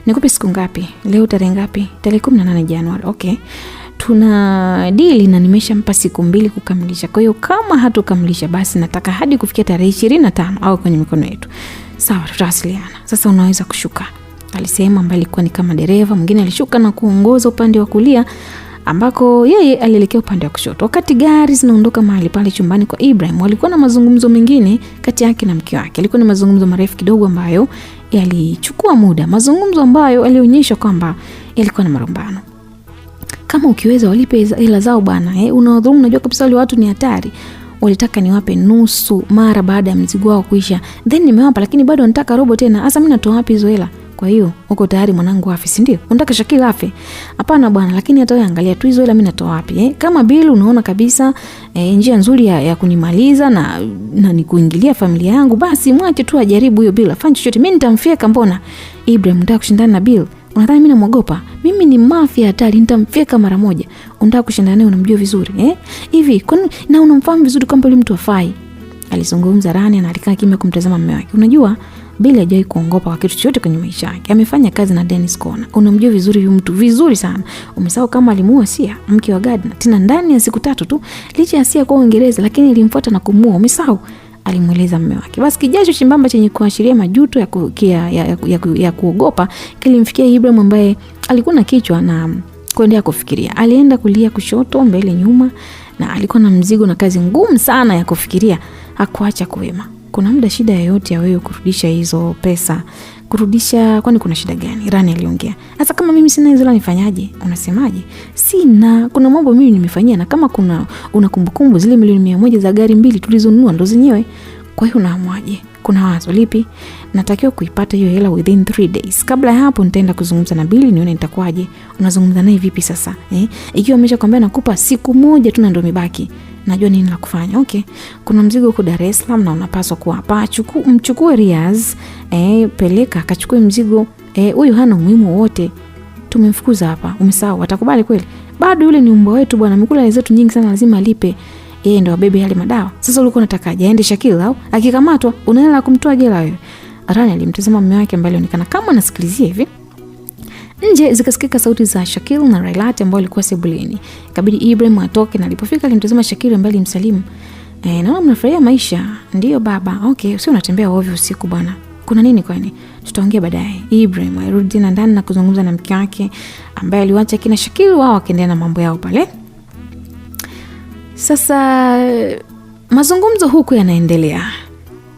nikupe siku ngapi? Leo tarehe ngapi? Tarehe 18 Januari. Okay. Tuna deal na nimeshampa siku 2 kukamilisha. Kwa hiyo kama hatokamilisha basi nataka hadi kufikia tarehe 25 au kwenye mikono yetu. Sawa, tutawasiliana. Sasa unaweza kushuka. Alisema ambaye alikuwa ni kama dereva. Mwingine alishuka na kuongoza upande wa kulia ambako yeye alielekea upande wa kushoto. Wakati gari zinaondoka mahali pale chumbani kwa Ibrahim, walikuwa na mazungumzo mengine kati yake na mke wake. Ilikuwa ni mazungumzo marefu kidogo ambayo yalichukua muda. Mazungumzo ambayo alionyesha kwamba yalikuwa na marumbano. Kama ukiweza walipe hela zao bwana, unawadhulumu, unajua kabisa wale watu ni hatari. Walitaka niwape nusu mara baada ya mzigo wao kuisha. Then nimewapa lakini bado wanataka robo tena. Sasa mimi natoa wapi hizo hela? Kwa hiyo uko tayari mwanangu afe, si ndio? Unataka Shakil afe? Hapana bwana, lakini hata wewe angalia tu hizo hela mimi natoa wapi? Kama Bill unaona kabisa njia nzuri ya kunimaliza na ni kuingilia familia yangu, basi mwache tu ajaribu hiyo Bill. Afanye chochote, mimi nitamfyeka. Mbona Ibrahim unataka kushindana na Bill? Unadhani mimi namuogopa? Mimi ni mafia hatari, nitamfyeka mara moja. Unataka kushindana naye, unamjua vizuri hivi kwani na unamfahamu vizuri kwamba yule mtu afai? Alizungumza Rani na alikaa kimya kumtazama mume wake. Unajua Bill hajawahi kuongopa kwa kitu chochote kwenye maisha yake. Amefanya kazi na Dennis Kona. Unamjua vizuri huyu mtu, vizuri sana. Umesahau kama alimuua Sia, mke wa Gardner, tena ndani ya siku 3 tu. Licha ya Sia kwa Uingereza lakini ilimfuata na kumuua. Umesahau? alimueleza mume wake. Basi kijasho chimbamba chenye kuashiria majuto ya kuogopa kilimfikia Ibrahim ambaye alikuwa na kichwa na kuendelea kufikiria. Alienda kulia, kushoto, mbele, nyuma na alikuwa na mzigo na kazi ngumu sana ya kufikiria. Hakuacha kuwema. Kuna muda shida yoyote ya wewe kurudisha hizo pesa? Kurudisha kwani kuna shida gani? Rani aliongea. Sasa kama mimi sina hizo nifanyaje? Unasemaje? Sina. Kuna mambo mimi nimefanyia na kama una kumbukumbu zile milioni 100 za gari mbili tulizonunua ndo zenyewe. Kwa hiyo unaamwaje? Kuna wazo lipi? Natakiwa kuipata hiyo hela within 3 days. Kabla ya hapo nitaenda kuzungumza na Billy nione nitakwaje. Unazungumza naye vipi sasa? Ikiwa ameshakwambia nakupa siku moja tu na ndo mibaki. Najua nini la kufanya. Okay. Kuna mzigo huko Dar es Salaam na unapaswa kuwa hapa. Mchukue Riaz, peleka akachukue mzigo. Huyu hana umuhimu wote. Tumemfukuza hapa. Umesahau atakubali kweli? Bado yule ni mbwa wetu bwana. Amekula zetu nyingi sana, lazima alipe. Yeye ndo abebe yale madawa. Sasa ulikuwa unatakaje? Aende Shakil au akikamatwa unaenda kumtoa jela wewe? Rani alimtazama mume wake ambaye alionekana kama anasikilizia hivi. Nje zikasikika sauti za Shakil na Railat ambao walikuwa sebuleni. Ikabidi Ibrahim atoke na alipofika alimtazama Shakil ambaye alimsalimu. Naona mnafurahia maisha. Ndio baba. Okay, usio unatembea ovyo usiku bwana. Kuna nini kwani? Tutaongea baadaye. Ibrahim alirudi tena ndani na kuzungumza na mke wake ambaye aliwacha kina Shakil wao wakaendelea na mambo yao pale. Sasa mazungumzo huku yanaendelea.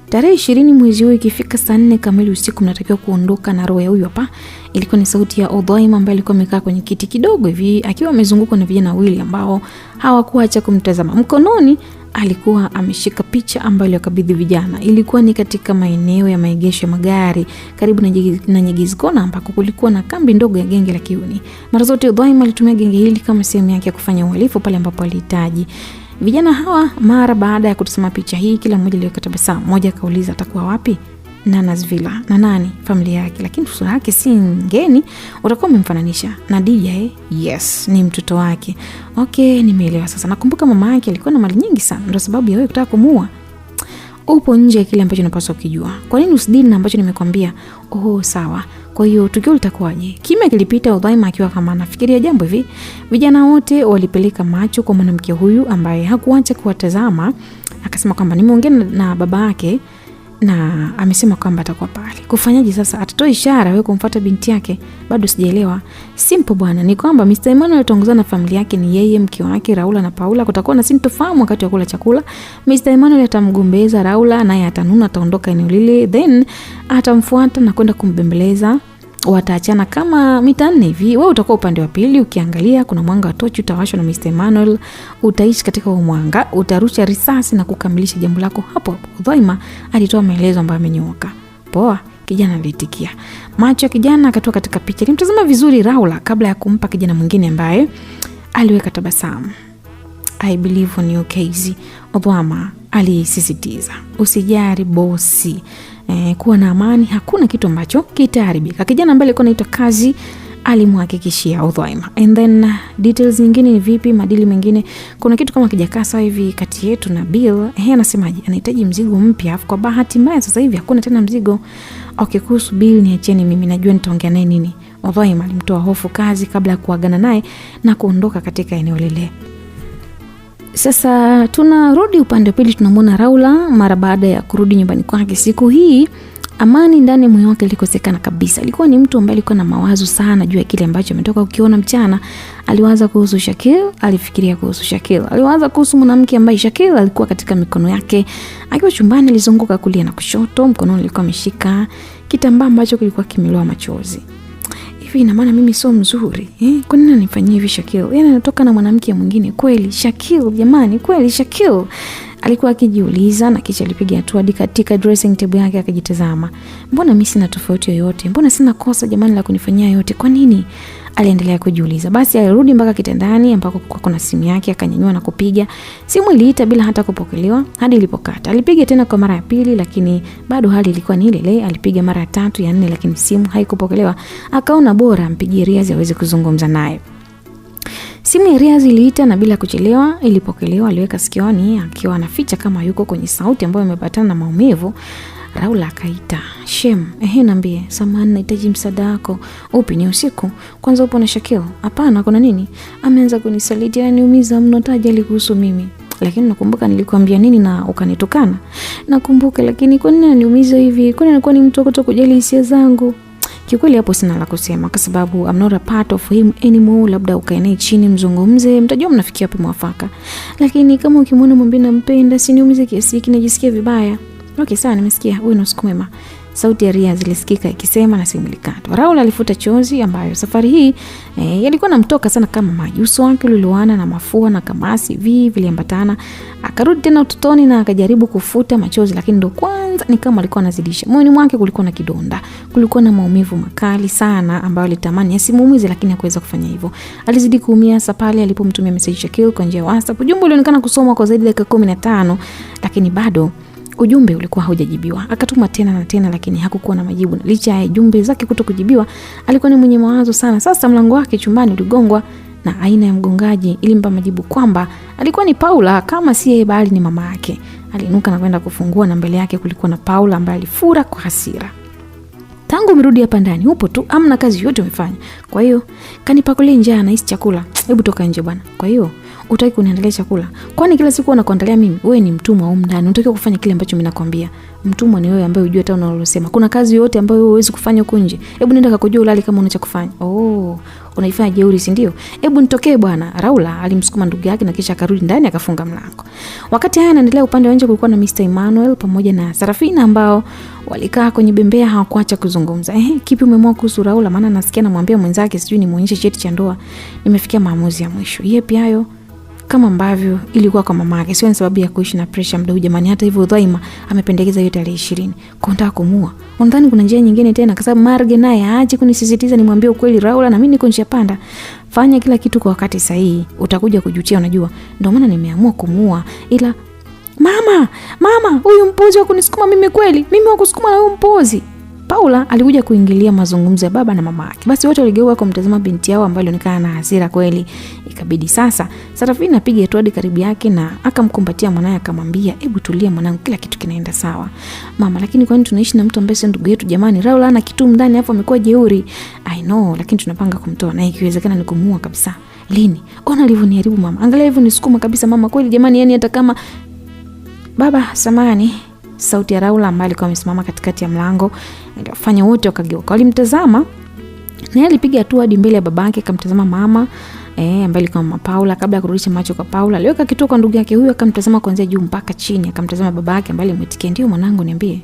Tarehe 20 mwezi huu ikifika saa 4 kamili usiku mnatakiwa kuondoka na roho ya huyu hapa. Ilikuwa ni sauti ya Odhaima ambaye alikuwa amekaa kwenye kiti kidogo hivi akiwa amezungukwa na vijana wawili ambao hawakuacha kumtazama. Mkononi alikuwa ameshika picha ambayo aliyokabidhi vijana. Ilikuwa ni katika maeneo ya maegesho ya magari karibu na Nyegezi Kona ambako kulikuwa na kambi ndogo ya genge la Kiuni. Mara zote Odhaima alitumia genge hili kama sehemu yake ya kufanya uhalifu pale ambapo alihitaji. Vijana hawa mara baada ya kutazama picha hii kila mmoja aliweka tabasamu. Mmoja akauliza atakuwa wapi? Nana's Villa. Na nani? Familia yake. Lakini sura yake si ngeni. Utakuwa umemfananisha na DJ? Yes, ni mtoto wake. Okay, nimeelewa sasa. Nakumbuka mama yake alikuwa na mali nyingi sana. Ndio sababu ya wewe kutaka kumuua. Upo nje ya kile ambacho unapaswa kujua. Kwa nini usidili na ambacho nimekwambia? Oh, sawa. Kwa hiyo tukio litakuwaje? Kimya kilipita, Odhaima akiwa kama anafikiria jambo hivi. Vijana wote walipeleka macho kwa mwanamke huyu ambaye hakuacha kuwatazama. Akasema kwamba nimeongea na baba yake na amesema kwamba atakuwa pale. Kufanyaje sasa? Atatoa ishara wewe kumfuata binti yake? Bado sijaelewa. Simple bwana, ni kwamba Mr. Emmanuel ataongozana na familia yake, ni yeye, mke wake Raula na Paula. Kutakuwa na sintofahamu wakati wa kula chakula. Mr. Emmanuel atamgombeza Raula naye atanuna, ataondoka eneo lile, then atamfuata na kwenda kumbembeleza. Wataachana kama mita 4 hivi. Wewe utakuwa upande wa pili ukiangalia kuna mwanga wa tochi utawashwa na Mr. Emmanuel. Utaishi katika huo mwanga, utarusha risasi na kukamilisha jambo lako hapo hapo. Odhaima alitoa maelezo ambayo amenyooka. Poa, kijana alitikia. Macho ya kijana akatoka katika picha. Alimtazama vizuri Raula kabla ya kumpa kijana mwingine ambaye aliweka tabasamu. I believe on you, Casey. Odhaima alisisitiza. Usijari bosi. Kuwa na amani, hakuna kitu ambacho kitaharibika. Kijana ambaye alikuwa anaitwa Kazi alimhakikishia Odhaima. And then details nyingine ni vipi, madili mengine, kuna kitu kama kijakaa sawa hivi kati yetu na Bill. Anasemaje? Anahitaji mzigo mpya. Kwa bahati mbaya sasa hivi hakuna tena mzigo. Okay, kuhusu Bill niacheni mimi, najua nitaongea naye nini. Odhaima alimtoa hofu Kazi kabla ya kuagana naye na kuondoka katika eneo lile. Sasa tunarudi upande pili, tunamwona Raula mara baada ya kurudi nyumbani kwake. Siku hii amani ndani moyo wake ilikosekana kabisa. Alikuwa ni mtu ambaye alikuwa na mawazo sana juu ya kile ambacho ametoka kukiona mchana. Aliwaza kuhusu Shakil, alifikiria kuhusu Shakil. Aliwaza kuhusu mwanamke ambaye Shakil alikuwa katika mikono yake. Akiwa chumbani alizunguka kulia na kushoto, mkononi alikuwa ameshika kitambaa ambacho kilikuwa kimeloa machozi. Hivi ina maana mimi sio mzuri? Kwa nini ananifanyia hivi Shakil? Yeye anatoka na mwanamke mwingine kweli? Shakil jamani, kweli Shakil? Alikuwa akijiuliza na kisha alipiga hatua hadi katika dressing table yake akajitazama. Mbona mimi sina tofauti yoyote? Mbona sina kosa jamani la kunifanyia yote? Kwa nini? Aliendelea kujiuliza. Basi alirudi mpaka kitandani ambako kuna simu yake, akanyanyua na kupiga. Simu iliita bila hata kupokelewa hadi ilipokata. Alipiga tena kwa mara ya pili lakini bado hali ilikuwa ni ile ile. Alipiga mara ya 3, ya 4 lakini simu haikupokelewa. Akaona bora ampigie Riaz aweze kuzungumza naye. Simu ya Riaz iliita na bila kuchelewa ilipokelewa. Aliweka sikioni akiwa anaficha kama yuko kwenye sauti ambayo imepatana na maumivu. Raula akaita. Shem, niambie, samahani nahitaji msaada wako. Upi, ni usiku? Kwanza upo na Shakil? Hapana, kuna nini? Ameanza kunisaliti, ananiumiza mno, tajali kuhusu mimi. lakini nakumbuka nilikwambia nini na ukanitukana. Nakumbuka, lakini kwa nini unaniumiza hivi? Kwa nini anakuwa ni mtu kutojali hisia zangu? Kiukweli hapo sina la kusema kwa sababu I'm not a part of him anymore. Labda ukae chini mzungumze, mtajua mnafikia wapi mwafaka. Lakini kama ukimwona mwambie nampenda, siniumize kiasi hiki, najisikia vibaya. Okay, sawa, nimesikia. Wewe ni usiku mwema. Sauti ya Ria zilisikika ikisema na simu ilikatwa. Raul alifuta chozi ambayo safari hii yalikuwa namtoka sana kama maji. Uso wake ulilowana na mafua na kamasi viliambatana. Akarudi tena utotoni na akajaribu kufuta machozi, lakini ndo kwanza ni kama alikuwa anazidisha. Moyoni mwake kulikuwa na kidonda, kulikuwa na maumivu makali sana ambayo alitamani asimuumize, lakini hakuweza kufanya hivyo. Alizidi kuumia hasa pale alipomtumia message Shakil kwa njia ya WhatsApp. Ujumbe ulionekana kusomwa kwa zaidi ya dakika 15, lakini bado ujumbe ulikuwa haujajibiwa. Akatuma tena na tena, lakini hakukuwa na majibu. Licha ya jumbe zake kutokujibiwa, alikuwa ni mwenye mawazo sana. Sasa mlango wake chumbani uligongwa na aina ya mgongaji ilimpa majibu kwamba alikuwa ni Paula, kama si yeye bali ni mama yake. Aliinuka na kwenda kufungua, na mbele yake kulikuwa na Paula ambaye alifura kwa hasira. Tangu umerudi hapa ndani upo tu, amna kazi yote umefanya. Kwa hiyo kanipakulie njaa na hisi chakula. Hebu toka nje bwana. Kwa hiyo utaki kuniandalia chakula? Kwani kila siku unakuandalia mimi? Wewe ni mtumwa au ndani? Unatakiwa kufanya kile ambacho mimi nakwambia. Mtumwa ni wewe ambaye unajua hata unalosema. Kuna kazi yote ambayo wewe huwezi kufanya huko nje. Hebu nenda kakojua ulali kama unacha kufanya. Unaifanya jeuri, si ndio? Hebu nitokee bwana. Raula alimsukuma ndugu yake na kisha akarudi ndani akafunga mlango. Wakati haya yanaendelea, upande wa nje kulikuwa na Mr. Emmanuel pamoja na Sarafina ambao walikaa kwenye bembea, hawakuacha kuzungumza. Kipi umeamua kuhusu Raula? Maana nasikia namwambia mwenzake sijui nimuonyeshe cheti cha ndoa. Nimefikia maamuzi ya mwisho. Yepi hayo? Kama ambavyo ilikuwa kwa mama yake. Sio ni sababu ya kuishi na pressure mdau jamani. Hata hivyo Dhaima amependekeza hiyo tarehe 20. Kwa nataka kumua. Unadhani kuna njia nyingine tena? Kwa sababu Marge naye aache kunisisitiza nimwambie ukweli Raula, na mimi niko njia panda. Fanya kila kitu kwa wakati sahihi. Utakuja kujutia, unajua. Ndio maana nimeamua kumua. Ila mama, huyu mpozi wa kunisukuma mimi kweli? Mimi wa kusukuma na huyu mpozi? Paula alikuja kuingilia mazungumzo ya baba na mama yake. Basi wote waligeuka kumtazama binti yao ambaye alionekana na hasira kweli. Ikabidi sasa Sarafina apige hatua karibu yake na akamkumbatia mwanae akamwambia, "Hebu tulia mwanangu, kila kitu kinaenda sawa." "Mama, lakini kwani tunaishi na mtu ambaye si ndugu yetu jamani? Raula ana kitu ndani hapo, amekuwa jeuri." "I know, lakini tunapanga kumtoa na ikiwezekana ni kumuua kabisa." "Lini? Ona alivyoniharibu mama. Angalia hivyo nisukuma kabisa mama kweli jamani, yani hata kama baba samani." Sauti ya Raula ambaye alikuwa amesimama katikati ya mlango ilifanya wote wakageuka. Walimtazama na alipiga hatua hadi mbele ya babake akamtazama mama ambaye alikuwa mama Paula. Kabla ya kurudisha macho kwa Paula, aliweka kitu kwa ndugu yake huyo, akamtazama kuanzia juu mpaka chini, akamtazama babake ambaye alimwitikia, "Ndio mwanangu, niambie.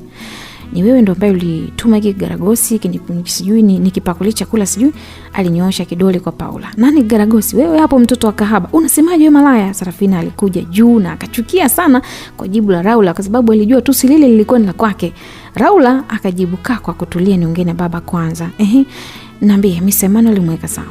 Ni wewe ndo ambaye ulituma hiki garagosi sijui nikipakulia chakula sijui." Alinyoosha kidole kwa Paula. "Nani garagosi? Wewe hapo mtoto wa kahaba. Unasemaje wewe malaya?" Sarafina alikuja juu na akachukia sana kwa jibu la Raula kwa sababu alijua tu si lile lilikuwa ni la kwake. Raula akajibu, "Kwa kutulia, niongee na baba kwanza." "Niambie, Mr. Emmanuel alimweka sawa.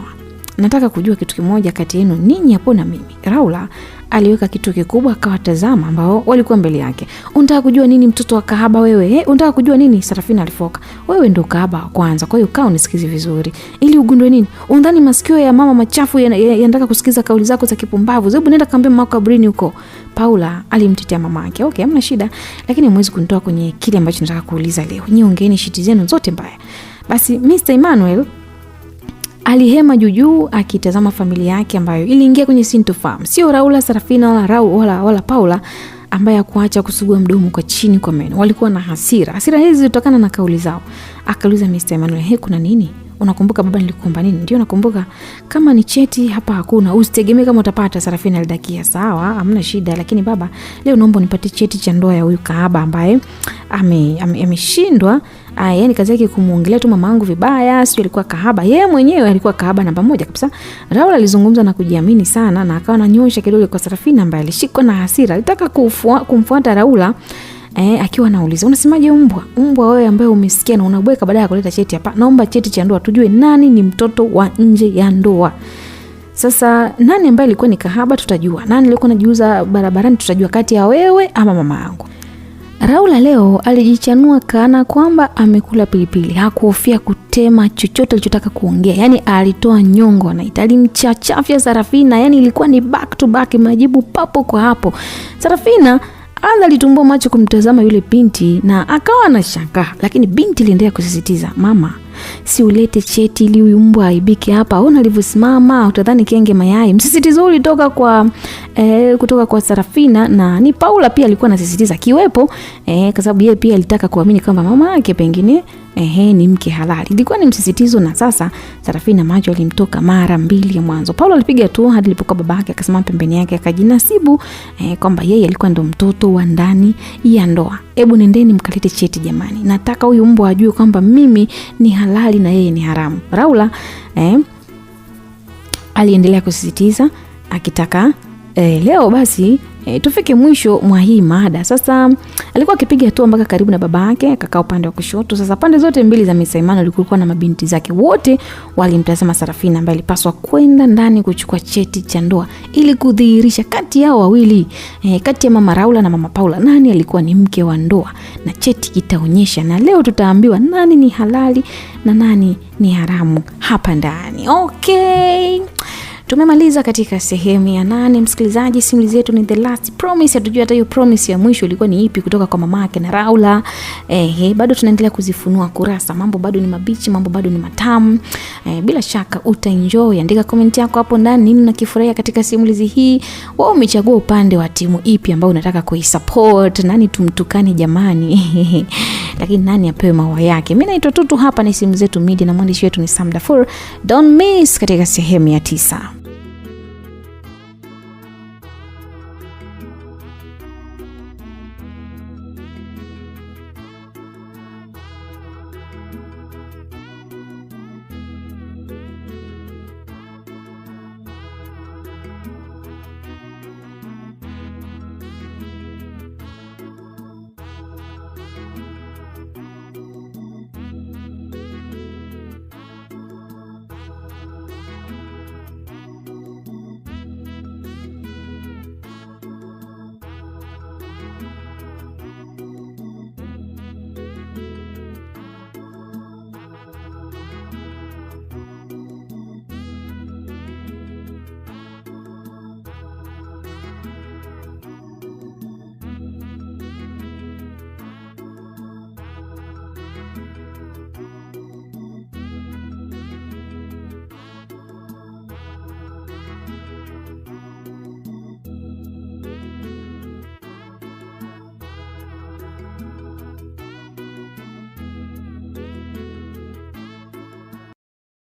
Nataka kujua kitu kimoja kati yenu ninyi hapo na mimi." Raula aliweka kitu kikubwa akawatazama ambao walikuwa mbele yake. "Unataka kujua nini mtoto wa kahaba wewe? Unataka kujua nini?" Sarafina alifoka. "Wewe ndo kahaba wa kwanza. Kwa hiyo kaa unisikize vizuri. Ili ugundue nini? Undhani masikio ya mama machafu yanataka kusikiza kauli zako za kipumbavu. Hebu nenda kaambia mama kabrini huko." Paula alimtetea mama yake. "Okay, hamna shida. Lakini mwezi kunitoa kwenye kile ambacho nataka kuuliza leo. Nyinyi ongeeni shiti zenu zote mbaya." Basi Mr. Emmanuel alihema juu akitazama familia yake ambayo iliingia kwenye sintofahamu. Sio Raula, Sarafina wala Paula ambaye hakuacha kusugua mdomo kwa chini kwa meno. Walikuwa na hasira. Hasira hizi zilitokana na kauli zao. Akauliza Mr. Emmanuel, "Kuna nini? Unakumbuka baba nilikuomba nini?" "Ndio nakumbuka." "Kama ni cheti hapa hakuna, usitegemee kama utapata." Sarafina alidakia. "Sawa, hamna shida, lakini baba, leo naomba unipatie cheti cha ndoa ya huyu kahaba ambaye ameshindwa. Yani kazi yake kumuongelea tu mamangu vibaya, sio alikuwa kahaba. Yeye mwenyewe alikuwa kahaba namba 1 kabisa." Raula alizungumza na kujiamini sana na akawa ananyosha kidole kwa Sarafina ambaye alishikwa na hasira. Alitaka kumfuata Raula akiwa anauliza, "Unasemaje mbwa wewe ambaye umesikia na unabweka baada ya kuleta cheti hapa? Naomba cheti cha ndoa tujue nani ni mtoto wa nje ya ndoa." Sasa nani ambaye alikuwa ni kahaba tutajua. Nani alikuwa anajiuza barabarani tutajua, kati ya wewe ama mama yangu. Raula leo alijichanua kana kwamba amekula pilipili. Hakuhofia kutema chochote alichotaka kuongea. Yani alitoa nyongo na italimchachafya Sarafina. Yani ilikuwa ni back to back, majibu papo kwa hapo. Sarafina alitumbua macho kumtazama yule binti na akawa anashangaa, lakini binti iliendelea kusisitiza, "Mama, si ulete cheti ili huyu mbwa aibike hapa. Ona alivyosimama, utadhani kenge mayai. Msisitizo ulitoka kutoka kwa Sarafina, na ni Paula pia alikuwa anasisitiza kiwepo, kwa sababu yeye pia alitaka kuamini kwamba mama yake pengine ni mke halali. Ilikuwa ni msisitizo, na sasa Sarafina macho alimtoka mara mbili ya mwanzo. Paula alipiga tu hadi alipokuwa babake akasimama pembeni yake akajinasibu kwamba yeye alikuwa ndo mtoto wa ndani ya ndoa. Hebu nendeni mkalete cheti jamani. Nataka huyu mbwa ajue kwamba mimi ni halali na yeye ni haramu. Paula aliendelea kusisitiza akitaka leo basi tufike mwisho mwa hii mada. Sasa alikuwa akipiga hatua mpaka karibu na baba yake, akakaa upande wa kushoto. Sasa pande zote mbili za Mr. Emmanuel kulikuwa na mabinti zake, wote walimtazama Sarafina ambaye alipaswa kwenda ndani kuchukua cheti cha ndoa ili kudhihirisha kati yao wawili, kati ya mama Raula na mama Paula, nani alikuwa ni mke wa ndoa, na cheti kitaonyesha. Na leo tutaambiwa nani ni halali na nani ni haramu hapa ndani. Okay. Tumemaliza katika sehemu ya 8, msikilizaji. Simulizi yetu ni The Last Promise. Hatujui hata hiyo promise ya mwisho ilikuwa ni ipi kutoka kwa mama yake na Raula. Bado tunaendelea kuzifunua kurasa. Mambo bado ni mabichi, mambo bado ni matamu. Bila shaka utaenjoy. Andika comment yako hapo ndani, nini unakifurahia katika simulizi hii? Wewe umechagua upande wa timu ipi ambao unataka kuisupport? Nani tumtukane jamani? Lakini nani apewe maua yake? Mimi naitwa Tutu, hapa ni Simulizi Yetu Media na mwandishi wetu ni Sam Dafur. Don't miss katika sehemu ya 9.